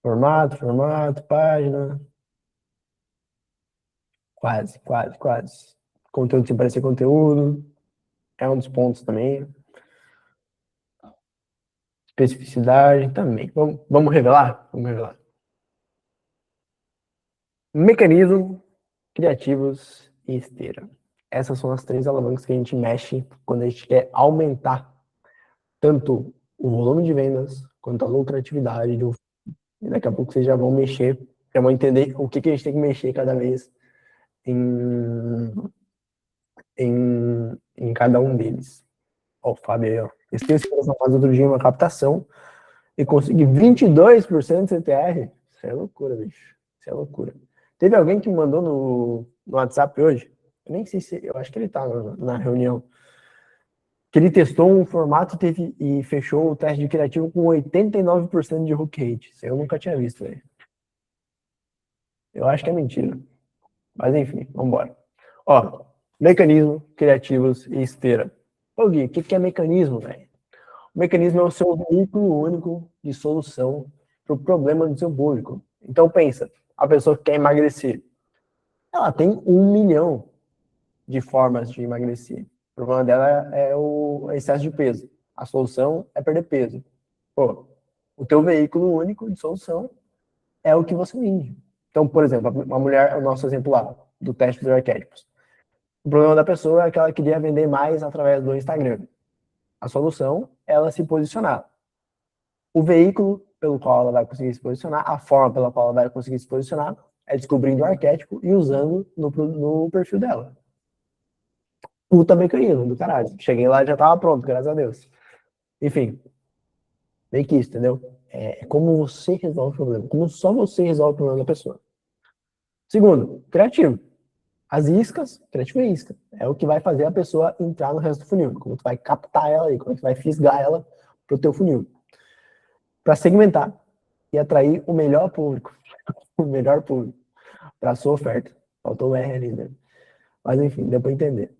Formato, página. Quase. Conteúdo sem parecer conteúdo. É um dos pontos também. Especificidade também. Vamos revelar? Vamos revelar. Mecanismo, criativos e esteira. Essas são as 3 alavancas que a gente mexe quando a gente quer aumentar tanto o volume de vendas quanto a lucratividade. E daqui a pouco vocês já vão mexer, já vão entender o que a gente tem que mexer cada vez em cada um deles. Ó, o Fábio aí, ó. Esse faz outro dia uma captação e consegui 22% de CTR. Isso é loucura, bicho. Isso é loucura. Teve alguém que me mandou no WhatsApp hoje, eu nem sei se, eu acho que ele tá na reunião, que ele testou um formato e fechou o teste de criativo com 89% de hook rate. Isso eu nunca tinha visto, velho. Eu acho que é mentira. Mas enfim, vamos embora. Ó, mecanismo, criativos e esteira. Ô Gui, o que é mecanismo, velho? O mecanismo é o seu veículo único de solução para o problema do seu público. Então pensa, a pessoa que quer emagrecer, ela tem 1 milhão de formas de emagrecer. O problema dela é o excesso de peso. A solução é perder peso. Pô, o teu veículo único de solução é o que você vende. Então, por exemplo, uma mulher, o nosso exemplo lá, do teste dos arquétipos. O problema da pessoa é que ela queria vender mais através do Instagram. A solução é ela se posicionar. O veículo pelo qual ela vai conseguir se posicionar, a forma pela qual ela vai conseguir se posicionar, é descobrindo o arquétipo e usando no perfil dela. Puta mecanismo do caralho. Cheguei lá e já tava pronto, graças a Deus. Enfim, meio que isso, entendeu? É como você resolve o problema. Como só você resolve o problema da pessoa. Segundo, criativo. As iscas, criativo é isca. É o que vai fazer a pessoa entrar no resto do funil. Como tu vai captar ela aí, como tu vai fisgar ela pro teu funil. Para segmentar e atrair o melhor público. O melhor público. Para sua oferta. Faltou o R ali, né? Mas enfim, deu para entender.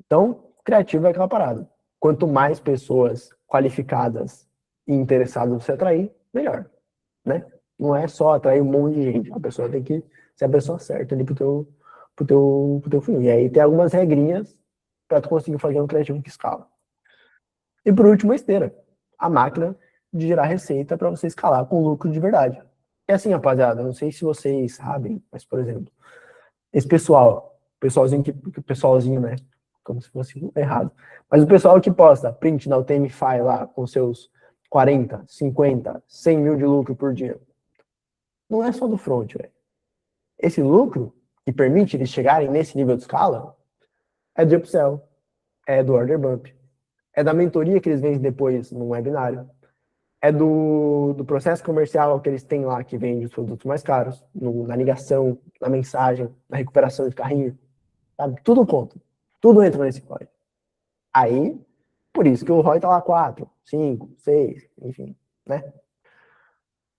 Então, criativo é aquela parada. Quanto mais pessoas qualificadas e interessadas você atrair, melhor, né? Não é só atrair um monte de gente. A pessoa tem que ser a pessoa certa ali pro teu funil. E aí tem algumas regrinhas para tu conseguir fazer um criativo que escala. E por último, a esteira. A máquina de gerar receita para você escalar com lucro de verdade. É assim, rapaziada, não sei se vocês sabem, mas, por exemplo, Esse pessoalzinho, né? Como se fosse errado. Mas o pessoal que posta print na UTM-Fi lá com seus 40, 50, 100 mil de lucro por dia. Não é só do front, velho. Esse lucro que permite eles chegarem nesse nível de escala é do upsell, é do order bump, é da mentoria que eles vendem depois no webinário, é do processo comercial que eles têm lá, que vende os produtos mais caros, na ligação, na mensagem, na recuperação de carrinho, sabe? Tudo conta. Tudo entra nesse código. Aí, por isso que o ROI tá lá 4, 5, 6, enfim, né?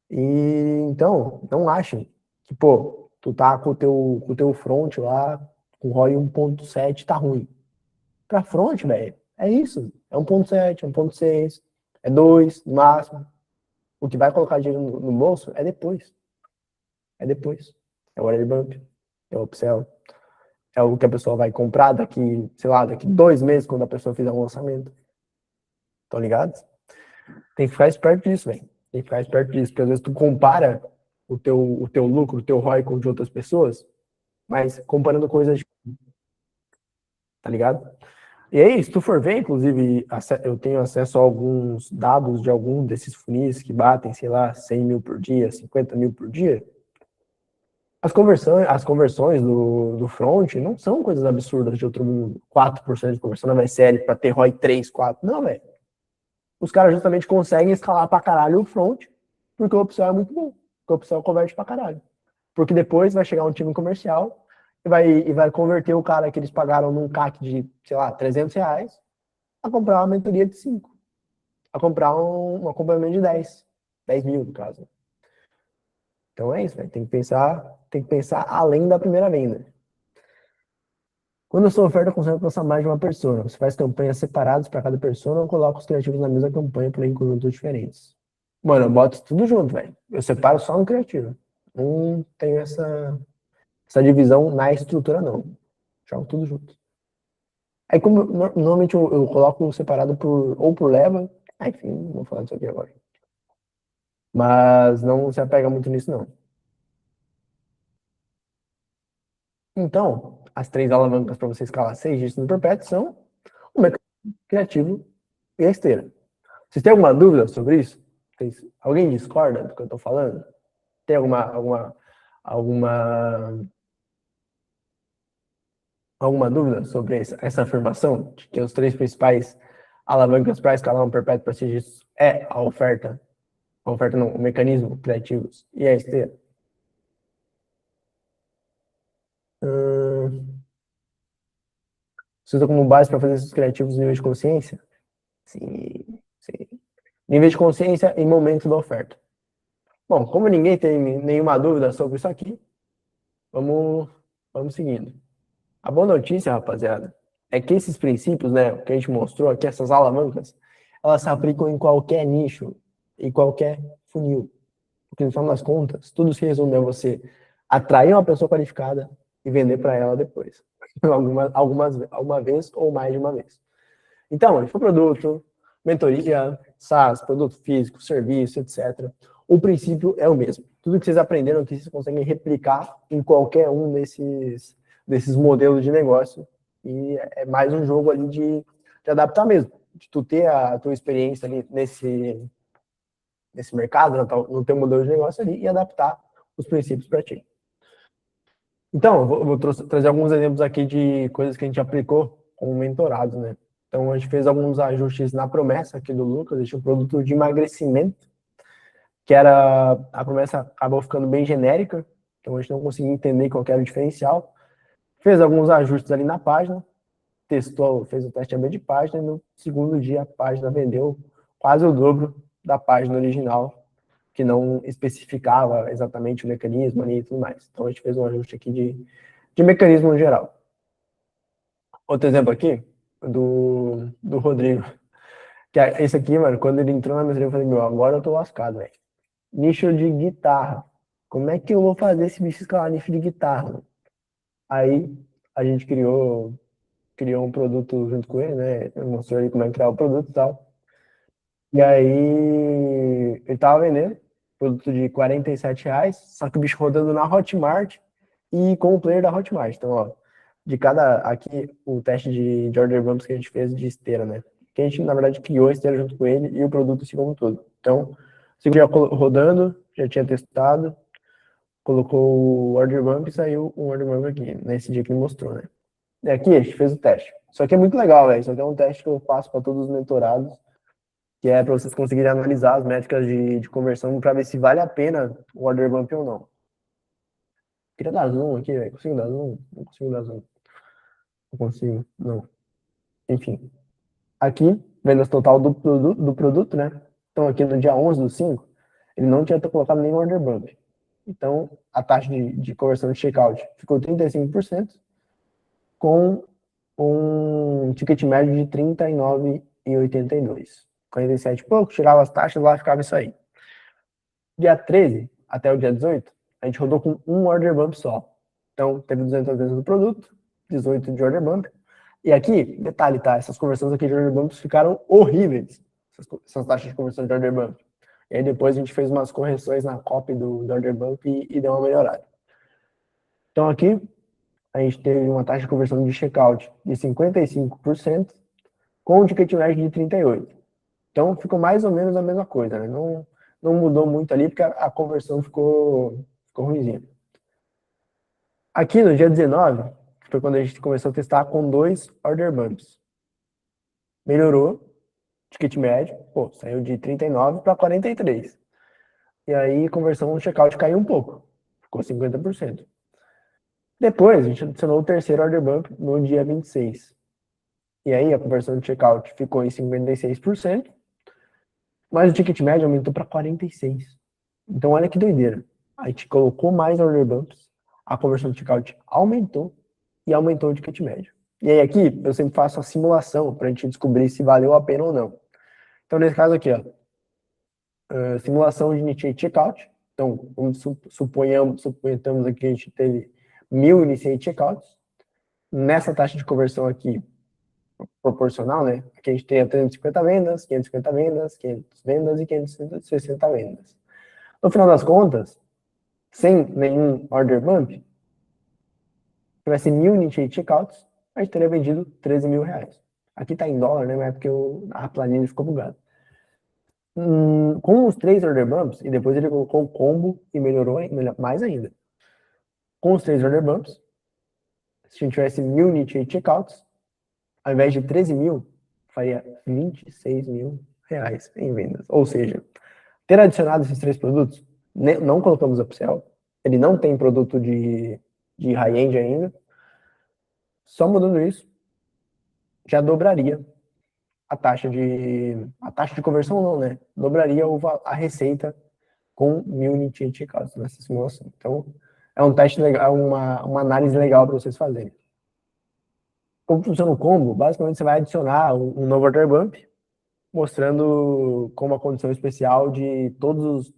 E então, não achem que, pô, tu tá com o teu front lá, com ROI 1.7, tá ruim. Pra front, velho, é isso. É 1.7, 1.6, é 2 no máximo. O que vai colocar dinheiro no bolso é depois. É depois. É o order bump, é o upsell, é o que a pessoa vai comprar daqui, sei lá, daqui 2 meses, quando a pessoa fizer um lançamento. Estão ligados? Tem que ficar esperto disso, velho. Tem que ficar esperto disso, porque às vezes tu compara o teu lucro, o teu ROI com o de outras pessoas, mas comparando coisas, tá ligado? E aí, se tu for ver, inclusive, eu tenho acesso a alguns dados de algum desses funis que batem, sei lá, 100 mil por dia, 50 mil por dia. As conversões do front não são coisas absurdas de outro mundo. 4% de conversão na VSL para ter ROI 3, 4. Não, velho. Os caras justamente conseguem escalar pra caralho o front, porque o upsell é muito bom. Porque o upsell converte pra caralho. Porque depois vai chegar um time comercial e vai converter o cara que eles pagaram num CAC de, sei lá, R$ 300 a comprar uma mentoria de 5. A comprar um acompanhamento de 10 mil, no caso. Então é isso, velho. Tem que pensar além da primeira venda. Quando a sua oferta consegue alcançar mais de uma persona, você faz campanhas separadas para cada persona ou coloca os criativos na mesma campanha para em conjuntos diferentes? Mano, eu boto tudo junto, velho. Eu separo só no criativo. Não tenho essa divisão na estrutura, não. Jogo tudo junto. Aí, como normalmente eu coloco separado ou por leva, enfim, não vou falar disso aqui agora. Mas não se apega muito nisso, não. Então, as 3 alavancas para você escalar 6 dígitos no perpétuo são o mecanismo criativo e a esteira. Vocês têm alguma dúvida sobre isso? Alguém discorda do que eu estou falando? Tem alguma dúvida sobre essa afirmação de que os 3 principais alavancas para escalar um perpétuo para 6 dígitos é a oferta não, o mecanismo criativo e a esteira? Você usa como base para fazer esses criativos nível de consciência? Sim, sim. Nível de consciência em momento da oferta. Bom, como ninguém tem nenhuma dúvida sobre isso aqui, vamos seguindo. A boa notícia, rapaziada, é que esses princípios, né, que a gente mostrou aqui, essas alavancas, elas se aplicam em qualquer nicho, em qualquer funil. Porque no final das contas, tudo se resume a você atrair uma pessoa qualificada e vender para ela depois. Alguma vez ou mais de uma vez. Então, infoproduto, mentoria, SaaS, produto físico, serviço, etc. O princípio é o mesmo. Tudo que vocês aprenderam aqui, vocês conseguem replicar em qualquer um desses modelos de negócio. E é mais um jogo ali de adaptar mesmo. De tu ter a tua experiência ali nesse mercado, no teu modelo de negócio ali e adaptar os princípios para ti. Então, eu vou trazer alguns exemplos aqui de coisas que a gente aplicou como mentorado, né? Então, a gente fez alguns ajustes na promessa aqui do Lucas, a gente tinha um produto de emagrecimento, que era, a promessa acabou ficando bem genérica, então a gente não conseguia entender qual era o diferencial. Fez alguns ajustes ali na página, testou, fez o teste AB de página, e no segundo dia a página vendeu quase o dobro da página original, que não especificava exatamente o mecanismo ali e tudo mais. Então a gente fez um ajuste aqui de mecanismo no geral. Outro exemplo aqui, do Rodrigo. Que é esse aqui, mano, quando ele entrou na mentoria, eu falei, meu, agora eu tô lascado, velho. Nicho de guitarra. Como é que eu vou fazer esse bicho escalar nicho de guitarra, mano? Aí a gente criou um produto junto com ele, né? Eu mostrei ele como é que criar o produto e tal. E aí ele tava vendendo produto de R$ 47, só que o bicho rodando na Hotmart e com o player da Hotmart. Então, ó, de cada, aqui, o teste de order bumps que a gente fez de esteira, né? Que a gente, na verdade, criou a esteira junto com ele e o produto assim como um todo. Então, sigo já rodando, já tinha testado, colocou o order bump e saiu um order bump aqui, nesse dia que ele mostrou, né? E aqui a gente fez o teste. Isso aqui é muito legal, velho. Isso aqui é um teste que eu faço para todos os mentorados, que é para vocês conseguirem analisar as métricas de conversão para ver se vale a pena o order bump ou não. Queria dar zoom aqui, velho. Consigo dar zoom? Não consigo dar zoom. Não consigo, não. Enfim. Aqui, vendas total do produto, né? Então, aqui no dia 11/5, ele não tinha colocado nenhum order bump. Então, a taxa de conversão de checkout ficou 35%, com um ticket médio de R$ 39,82. 47 e pouco, tirava as taxas, lá ficava isso aí. Dia 13 até o dia 18, a gente rodou com um order bump só. Então, teve 200 vendas do produto, 18 de order bump. E aqui, detalhe, tá? Essas conversões aqui de order bumps ficaram horríveis. Essas taxas de conversão de order bump. E aí depois a gente fez umas correções na copy do order bump e deu uma melhorada. Então aqui, a gente teve uma taxa de conversão de checkout de 55%, com um ticket médio de 38. Então ficou mais ou menos a mesma coisa, né? Não mudou muito ali, porque a conversão ficou ruimzinha. Aqui no dia 19, foi quando a gente começou a testar com 2 order bumps. Melhorou, ticket médio, pô, saiu de 39 para 43. E aí a conversão no checkout caiu um pouco, ficou 50%. Depois a gente adicionou o terceiro order bump no dia 26. E aí a conversão de checkout ficou em 56%, mas o ticket médio aumentou para 46. Então olha que doideira. A gente colocou mais order bumps, a conversão de checkout aumentou e aumentou o ticket médio. E aí aqui eu sempre faço a simulação para a gente descobrir se valeu a pena ou não. Então nesse caso aqui, ó, simulação de initiate checkout. Então vamos suponhamos aqui que a gente teve 1.000 initiate checkouts. Nessa taxa de conversão aqui, proporcional, né? Aqui a gente tem 350 vendas, 550 vendas, 500 vendas e 560 vendas. No final das contas, sem nenhum order bump, se tivesse 1.000 initiate checkouts, a gente teria vendido 13 mil reais. Aqui tá em dólar, né? Mas é porque a planilha ficou bugada. Com os 3 order bumps, e depois ele colocou o combo e melhorou mais ainda. Com os 3 order bumps, se a gente tivesse 1.000 initiate checkouts, ao invés de 13 mil, faria 26 mil reais em vendas. Ou seja, ter adicionado esses 3 produtos, não colocamos upsell, ele não tem produto de high-end ainda, só mudando isso, já dobraria a taxa de conversão não, né? Dobraria a receita com 1.000 initiate checkouts nessa simulação. Então, é um teste legal, uma análise legal para vocês fazerem. Como funciona o combo? Basicamente, você vai adicionar um novo order bump, mostrando como a condição especial de todos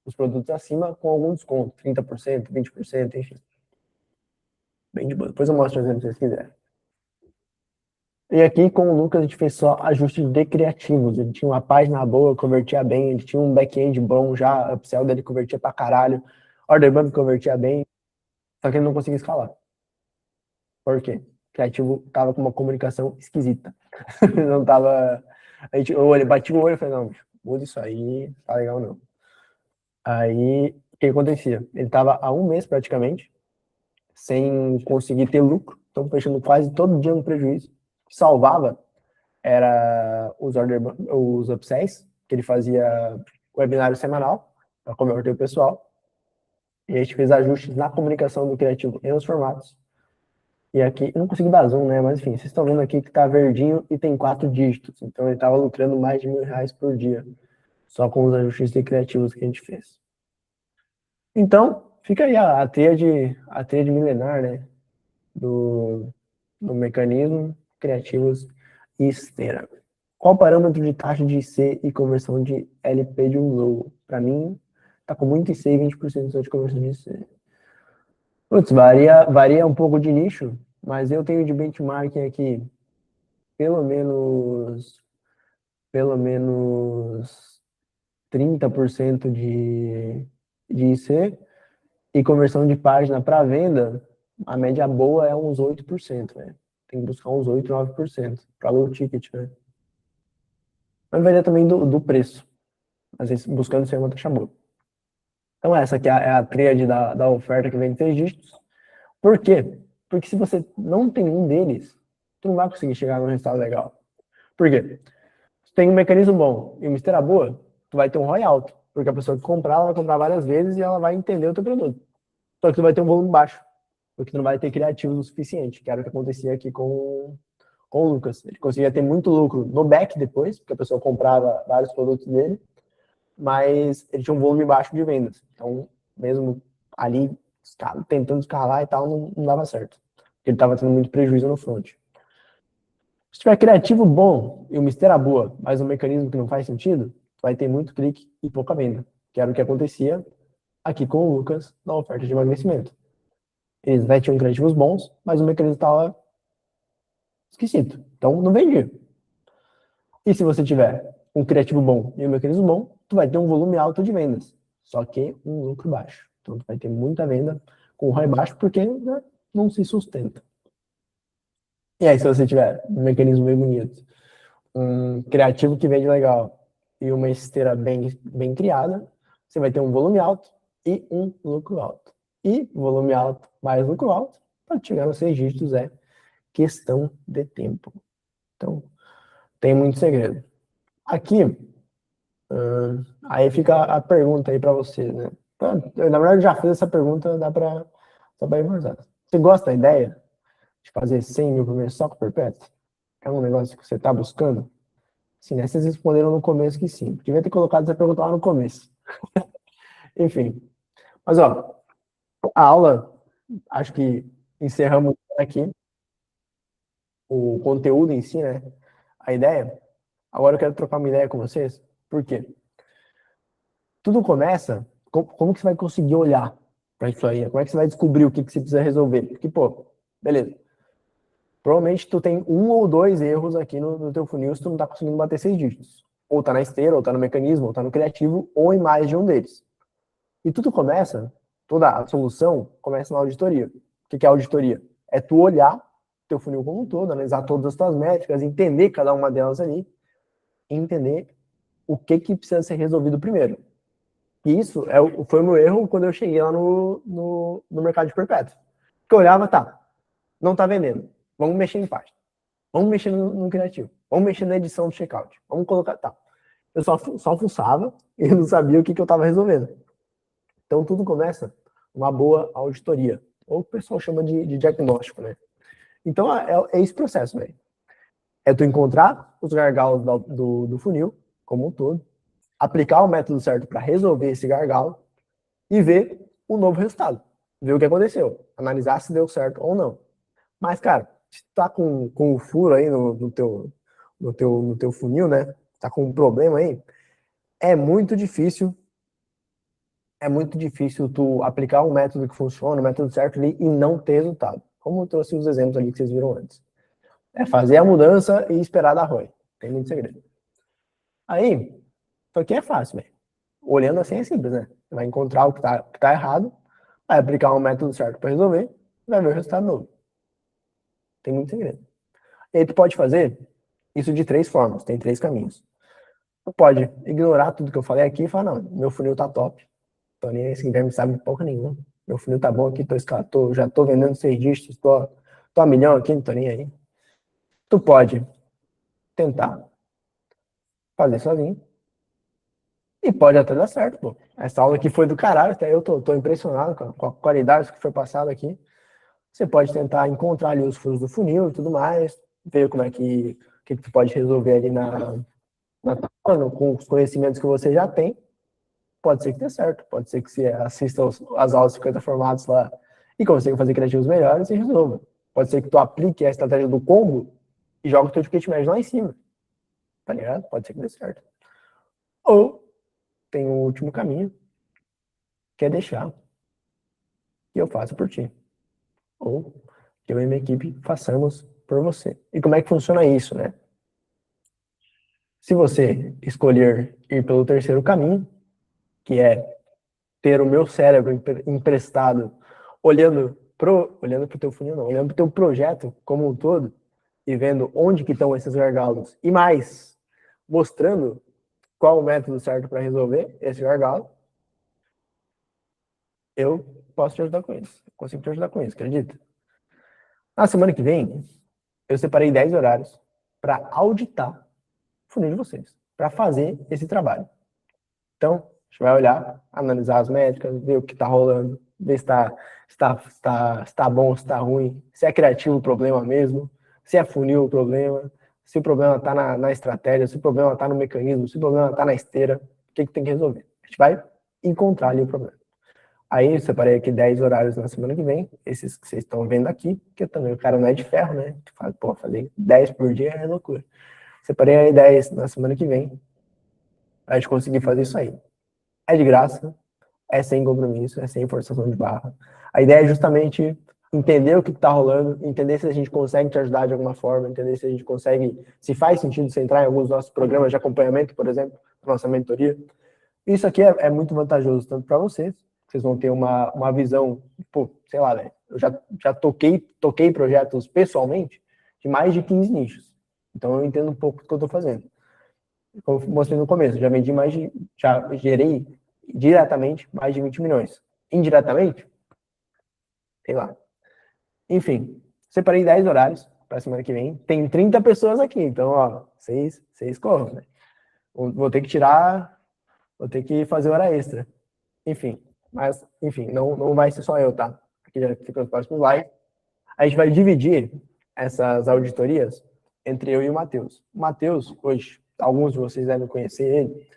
os produtos acima com algum desconto, 30%, 20%, enfim. Bem de boa. Depois eu mostro o exemplo se vocês quiserem. E aqui com o Lucas a gente fez só ajustes de criativos. Ele tinha uma página boa, convertia bem, ele tinha um back-end bom já, upsell dele convertia pra caralho, order bump convertia bem, só que ele não conseguia escalar. Por quê? O criativo tava com uma comunicação esquisita. Não tava. Eu bati o olho e falei, não, muda isso aí, tá legal não. Aí, o que acontecia? Ele estava há um mês praticamente, sem conseguir ter lucro, então fechando quase todo dia no prejuízo. O que salvava era os upsells, que ele fazia webinário semanal para converter o pessoal. E a gente fez ajustes na comunicação do criativo e nos formatos. E aqui, eu não consigo dar zoom, né? Mas enfim, vocês estão vendo aqui que tá verdinho e tem 4 dígitos. Então ele estava lucrando mais de R$ 1.000 por dia, só com os ajustes de criativos que a gente fez. Então, fica aí a tríade milenar, né? Do mecanismo, criativos e esteira. Qual o parâmetro de taxa de IC e conversão de LP de um logo? Para mim, tá com muito IC e 20% só de conversão de IC. Putz, varia um pouco de nicho, mas eu tenho de benchmarking aqui pelo menos 30% de IC E conversão de página para venda, a média boa é uns 8%, né? Tem que buscar uns 8, 9% para low ticket, né? Mas vai ver também do preço. Às vezes, buscando ser uma taxa boa. Então, essa aqui é a tríade da oferta que vem de 3 dígitos. Por quê? Porque se você não tem um deles, tu não vai conseguir chegar num resultado legal. Por quê? Se tem um mecanismo bom e uma esteira boa, tu vai ter um ROI alto. Porque a pessoa que comprar, ela vai comprar várias vezes e ela vai entender o teu produto. Só que tu vai ter um volume baixo. Porque tu não vai ter criativos o suficiente, que era o que acontecia aqui com o Lucas. Ele conseguia ter muito lucro no back depois, porque a pessoa comprava vários produtos dele, mas ele tinha um volume baixo de vendas. Então, mesmo ali, tentando escalar e tal, não dava certo. Porque ele estava tendo muito prejuízo no front. Se tiver criativo bom e uma esteira boa, mas um mecanismo que não faz sentido, vai ter muito clique e pouca venda, que era o que acontecia aqui com o Lucas na oferta de emagrecimento. Eles até tinham criativos bons, mas o mecanismo estava esquisito. Então, não vendia. E se você tiver um criativo bom e um mecanismo bom, tu vai ter um volume alto de vendas, só que um lucro baixo. Então, tu vai ter muita venda com ROI baixo porque, né, não se sustenta. E aí, se você tiver um mecanismo bem bonito, um criativo que vende legal e uma esteira bem criada, você vai ter um volume alto e um lucro alto. E volume alto mais lucro alto, para chegar nos 6 dígitos é questão de tempo. Então, tem muito segredo. Aqui, aí fica a pergunta aí para você, né? Na verdade, eu já fiz essa pergunta, dá para só para reforçar. Você gosta da ideia de fazer 100 mil por mês só com perpétuo? É um negócio que você está buscando? Sim, né? Vocês responderam no começo que sim. Devia ter colocado essa pergunta lá no começo. Enfim. Mas, ó, a aula, acho que encerramos aqui o conteúdo em si, né? A ideia. Agora eu quero trocar uma ideia com vocês. Por quê? Tudo começa, como que você vai conseguir olhar para isso aí? Como é que você vai descobrir o que você precisa resolver? Porque, pô, beleza. Provavelmente tu tem um ou dois erros aqui no teu funil se tu não tá conseguindo bater 6 dígitos. Ou tá na esteira, ou tá no mecanismo, ou tá no criativo, ou em mais de um deles. E tudo começa, toda a solução começa na auditoria. O que é a auditoria? É tu olhar teu funil como um todo, analisar todas as tuas métricas, entender cada uma delas ali, e entender o que precisa ser resolvido primeiro. E isso foi o meu erro quando eu cheguei lá no mercado de perpétuo. Porque eu olhava, tá, não tá vendendo. Vamos mexer em página. Vamos mexer no criativo. Vamos mexer na edição do checkout. Vamos colocar, tá. Eu só fuçava e não sabia o que eu estava resolvendo. Então tudo começa uma boa auditoria. Ou o pessoal chama de diagnóstico, né? Então é esse processo, velho. É tu encontrar os gargalos do funil, como um todo, aplicar o método certo para resolver esse gargalo e ver o novo resultado. Ver o que aconteceu. Analisar se deu certo ou não. Mas, cara, se tu tá com um furo aí no teu funil, né? Tá com um problema aí, é muito difícil. É muito difícil tu aplicar um método que funciona, o método certo ali, e não ter resultado. Como eu trouxe os exemplos ali que vocês viram antes. É fazer a mudança e esperar dar ROI. Tem muito segredo. Aí, isso aqui é fácil, velho. Olhando assim é simples, né? Você vai encontrar o que tá errado, vai aplicar um método certo para resolver, vai ver o resultado novo. Tem muito segredo. E aí tu pode fazer isso de 3 formas, tem 3 caminhos. Tu pode ignorar tudo que eu falei aqui e falar, não, meu funil tá top, tô nem esse inverno sabe de porra nenhuma. Meu funil tá bom aqui, já tô vendendo 6 dígitos, tô a milhão aqui, não tô nem aí. Tu pode tentar fazer sozinho e pode até dar certo, pô. Essa aula aqui foi do caralho, até eu tô impressionado com a qualidade que foi passada aqui. Você pode tentar encontrar ali os furos do funil e tudo mais, ver como é que tu pode resolver ali com os conhecimentos que você já tem. Pode ser que dê certo, pode ser que você assista as aulas de 50 formatos lá e consiga fazer criativos melhores e resolva. Pode ser que tu aplique a estratégia do combo e joga o teu ticket médio lá em cima, tá ligado? Pode ser que dê certo. Ou tem o último caminho, que é deixar que eu faça por ti. Ou que eu e minha equipe façamos por você. E como é que funciona isso, né? Se você escolher ir pelo terceiro caminho, que é ter o meu cérebro emprestado, olhando pro teu funil, não, olhando pro teu projeto como um todo e vendo onde que estão esses gargalos e mais, mostrando qual o método certo para resolver esse gargalo, eu posso te ajudar com isso. Consigo te ajudar com isso, acredita? Na semana que vem, eu separei 10 horários para auditar o funil de vocês, para fazer esse trabalho. Então, a gente vai olhar, analisar as métricas, ver o que está rolando, ver se está bom, se está ruim, se é criativo o problema mesmo, se é funil o problema, se o problema está na estratégia, se o problema está no mecanismo, se o problema está na esteira, o que tem que resolver. A gente vai encontrar ali o problema. Aí eu separei aqui 10 horários na semana que vem, esses que vocês estão vendo aqui, porque também o cara não é de ferro, né? Fala, pô, fazer 10 por dia é loucura. Separei aí 10 na semana que vem, pra gente conseguir fazer isso aí. É de graça, é sem compromisso, é sem forçação de barra. A ideia é justamente entender o que está rolando, entender se a gente consegue te ajudar de alguma forma, entender se a gente consegue, se faz sentido você entrar em alguns dos nossos programas de acompanhamento, por exemplo, nossa mentoria. Isso aqui é muito vantajoso, tanto para vocês vão ter uma visão, pô, sei lá, né? Eu já toquei projetos pessoalmente de mais de 15 nichos. Então eu entendo um pouco do que eu estou fazendo. Como eu mostrei no começo, já gerei diretamente mais de 20 milhões. Indiretamente, sei lá. Enfim, separei 10 horários para a semana que vem. Tem 30 pessoas aqui, então, ó, vocês corram, né? Vou ter que tirar, vou ter que fazer hora extra. Enfim, não vai ser só eu, tá? Aqui já fica os próximos slides. A gente vai dividir essas auditorias entre eu e o Matheus. O Matheus, hoje, alguns de vocês devem conhecer ele,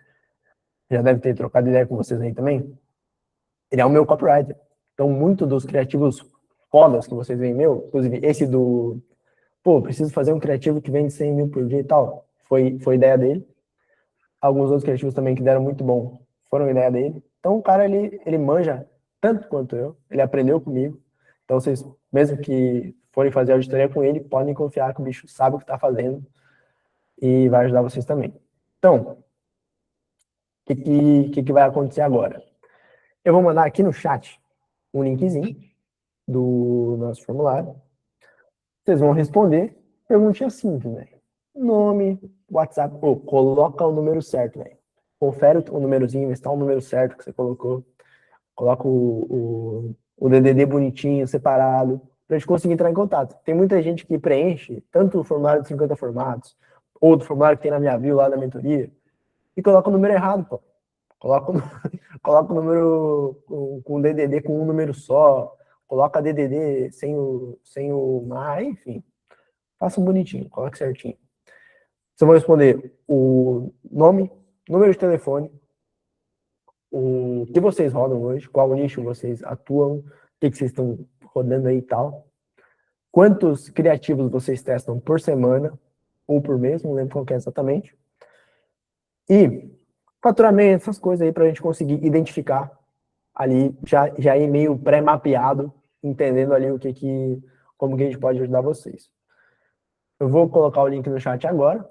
já deve ter trocado ideia com vocês aí também. Ele é o meu copywriter. Então, muito dos criativos fodas que vocês veem meu, inclusive esse do, pô, preciso fazer um criativo que vende 100 mil por dia e tal, foi ideia dele. Alguns outros criativos também que deram muito bom foram ideia dele. Então, o cara, ele manja tanto quanto eu, ele aprendeu comigo. Então, vocês, mesmo que forem fazer auditoria com ele, podem confiar que o bicho sabe o que está fazendo e vai ajudar vocês também. Então, o que vai acontecer agora? Eu vou mandar aqui no chat um linkzinho do nosso formulário. Vocês vão responder. Perguntinha simples, velho. Nome, WhatsApp. Pô, coloca o número certo, velho. Confere o númerozinho, vê se tá o número certo que você colocou. Coloca o DDD bonitinho, separado, pra gente conseguir entrar em contato. Tem muita gente que preenche tanto o formulário de 50 formatos, ou do formulário que tem na minha bio lá da mentoria, e coloca o número errado, pô. Coloca o, coloca o número com DDD com um número só, coloca DDD sem o mais, enfim. Faça bonitinho, coloque certinho. Vocês vão responder o nome, número de telefone, o que vocês rodam hoje, qual nicho vocês atuam, o que vocês estão rodando aí e tal. Quantos criativos vocês testam por semana ou por mês, não lembro qual que é exatamente. E faturamento, essas coisas aí para a gente conseguir identificar ali, já ir meio pré-mapeado, entendendo ali como que a gente pode ajudar vocês. Eu vou colocar o link no chat agora.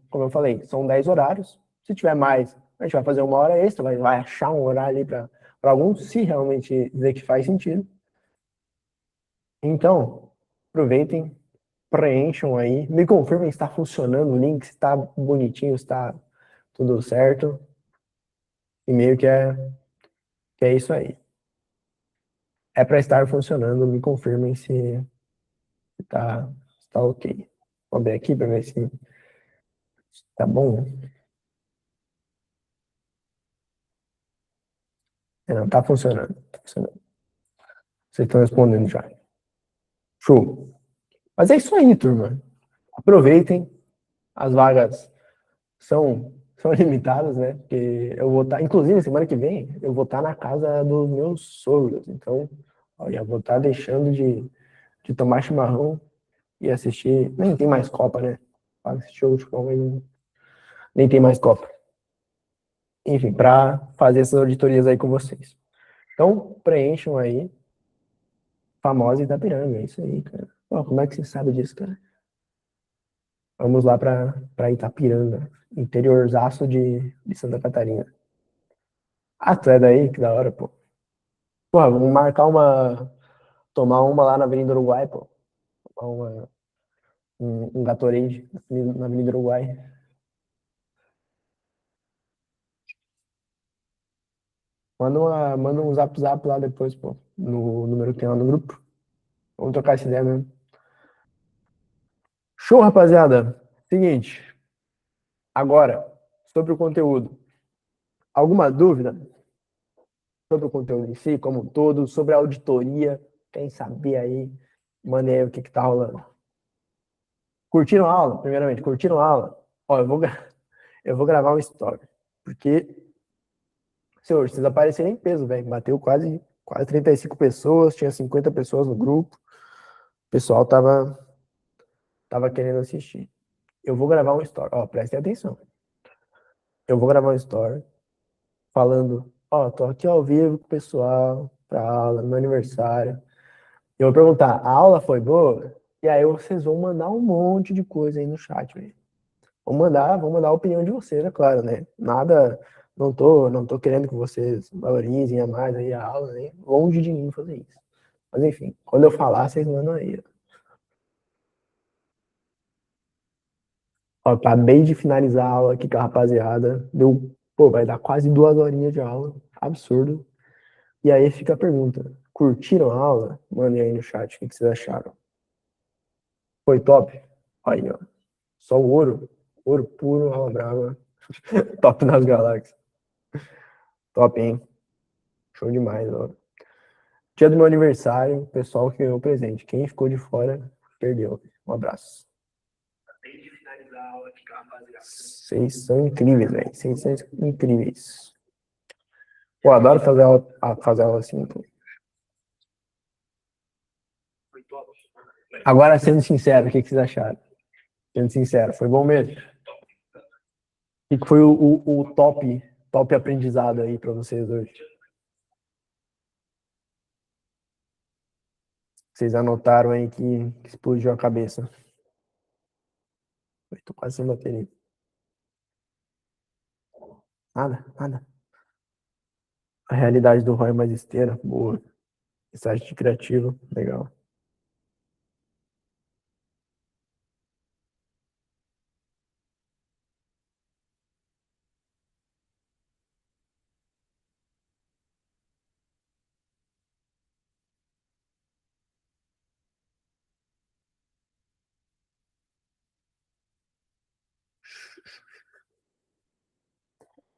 Como eu falei, são 10 horários. Se tiver mais, a gente vai fazer uma hora extra, vai achar um horário ali para alguns, se realmente dizer que faz sentido. Então, aproveitem, preencham aí, me confirmem se está funcionando o link, se está bonitinho, se está tudo certo. E-mail que é isso aí. É para estar funcionando, me confirmem se está ok. Vou ver aqui para ver se tá bom. Não, tá funcionando. Tá funcionando. Vocês estão respondendo já. Show. Mas é isso aí, turma. Aproveitem. As vagas são limitadas, né? Porque eu vou estar, inclusive, semana que vem, eu vou estar na casa dos meus sogros. Então, ó, já vou estar deixando de tomar chimarrão e assistir. Nem tem mais Copa, né? Para assistir o futebol, mas nem tem mais Copa. Enfim, para fazer essas auditorias aí com vocês. Então, preencham aí. Famosa Itapiranga, é isso aí, cara. Pô, como é que você sabe disso, cara? Vamos lá para Itapiranga, interiorzaço de Santa Catarina. Ah, tu é daí? Que da hora, pô. Porra, vamos marcar uma. Tomar uma lá na Avenida Uruguai, pô. Tomar um Gatorade na Avenida Uruguai. Manda um zap lá depois, pô. No número que tem lá no grupo. Vamos trocar essa ideia mesmo. Show, rapaziada. Seguinte. Agora, sobre o conteúdo. Alguma dúvida sobre o conteúdo em si, como um todo, sobre a auditoria? Quem saber aí? Manda aí o que tá rolando. Curtiram a aula? Primeiramente, curtiram a aula? Ó, eu vou gravar um story. Porque, senhor, vocês apareceram em peso, velho. Bateu quase 35 pessoas, tinha 50 pessoas no grupo. O pessoal tava querendo assistir. Eu vou gravar um story. Ó, prestem atenção. Eu vou gravar um story falando, ó, tô aqui ao vivo com o pessoal pra aula, no meu aniversário. Eu vou perguntar, a aula foi boa? E aí vocês vão mandar um monte de coisa aí no chat, velho. Vão mandar a opinião de vocês, é claro, né? Nada, não tô querendo que vocês valorizem a mais aí a aula, né? Longe de mim fazer isso. Mas enfim, quando eu falar, vocês mandam aí. Ó, acabei de finalizar a aula aqui com a rapaziada. Pô, vai dar quase 2 horinhas de aula. Absurdo. E aí fica a pergunta: curtiram a aula? Mandem aí no chat o que vocês acharam. Foi top? Aí, ó. Só o ouro. Ouro puro, aula brava. Top nas galáxias. Top, hein? Show demais, ó. Dia do meu aniversário, o pessoal que ganhou o presente. Quem ficou de fora, perdeu. Um abraço. Vocês são incríveis, velho. Vocês são incríveis. Pô, adoro fazer aula assim, pô. Agora, sendo sincero, o que vocês acharam? Sendo sincero, foi bom mesmo? O que foi o top aprendizado aí pra vocês hoje? Vocês anotaram aí que explodiu a cabeça. Eu tô quase sem bateria. Nada. A realidade do Roy é mais esteira. Boa. Mensagem de criativo. Legal.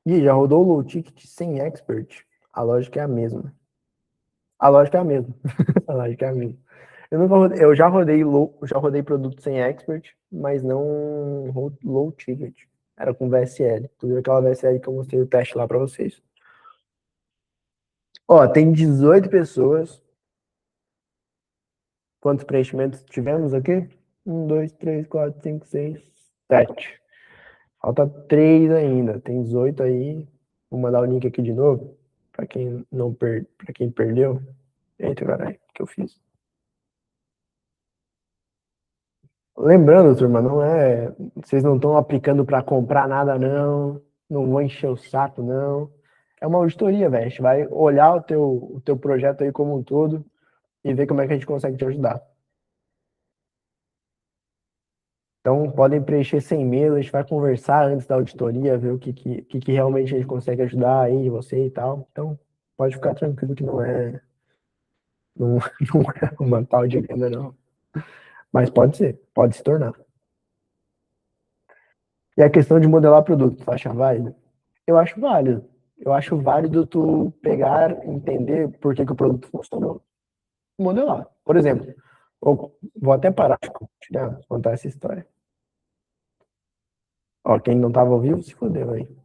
Ih, já rodou o low ticket sem expert? A lógica é a mesma. A lógica é a mesma. A lógica é a mesma. Eu já rodei produto sem expert, mas não low ticket. Era com VSL. Tu viu aquela VSL que eu mostrei o teste lá pra vocês. Ó, tem 18 pessoas. Quantos preenchimentos tivemos aqui? 1, 2, 3, 4, 5, 6, 7. Falta 3 ainda. Tem 18 aí. Vou mandar o link aqui de novo. Pra quem não para quem perdeu. Eita, caralho, o que eu fiz? Lembrando, turma, não é. Vocês não estão aplicando para comprar nada, não. Não vou encher o saco, não. É uma auditoria, velho. A gente vai olhar o teu projeto aí como um todo e ver como é que a gente consegue te ajudar. Então, podem preencher sem medo, a gente vai conversar antes da auditoria, ver o que realmente a gente consegue ajudar aí, você e tal. Então, pode ficar tranquilo que não, não é uma tal de venda, não. Mas pode ser, pode se tornar. E a questão de modelar produto, tu acha válido? Eu acho válido. Eu acho válido tu pegar, entender por que o produto funcionou, modelar. Por exemplo, vou até parar de compartilhar, contar essa história. Ó, quem não tava ao vivo se fodeu aí.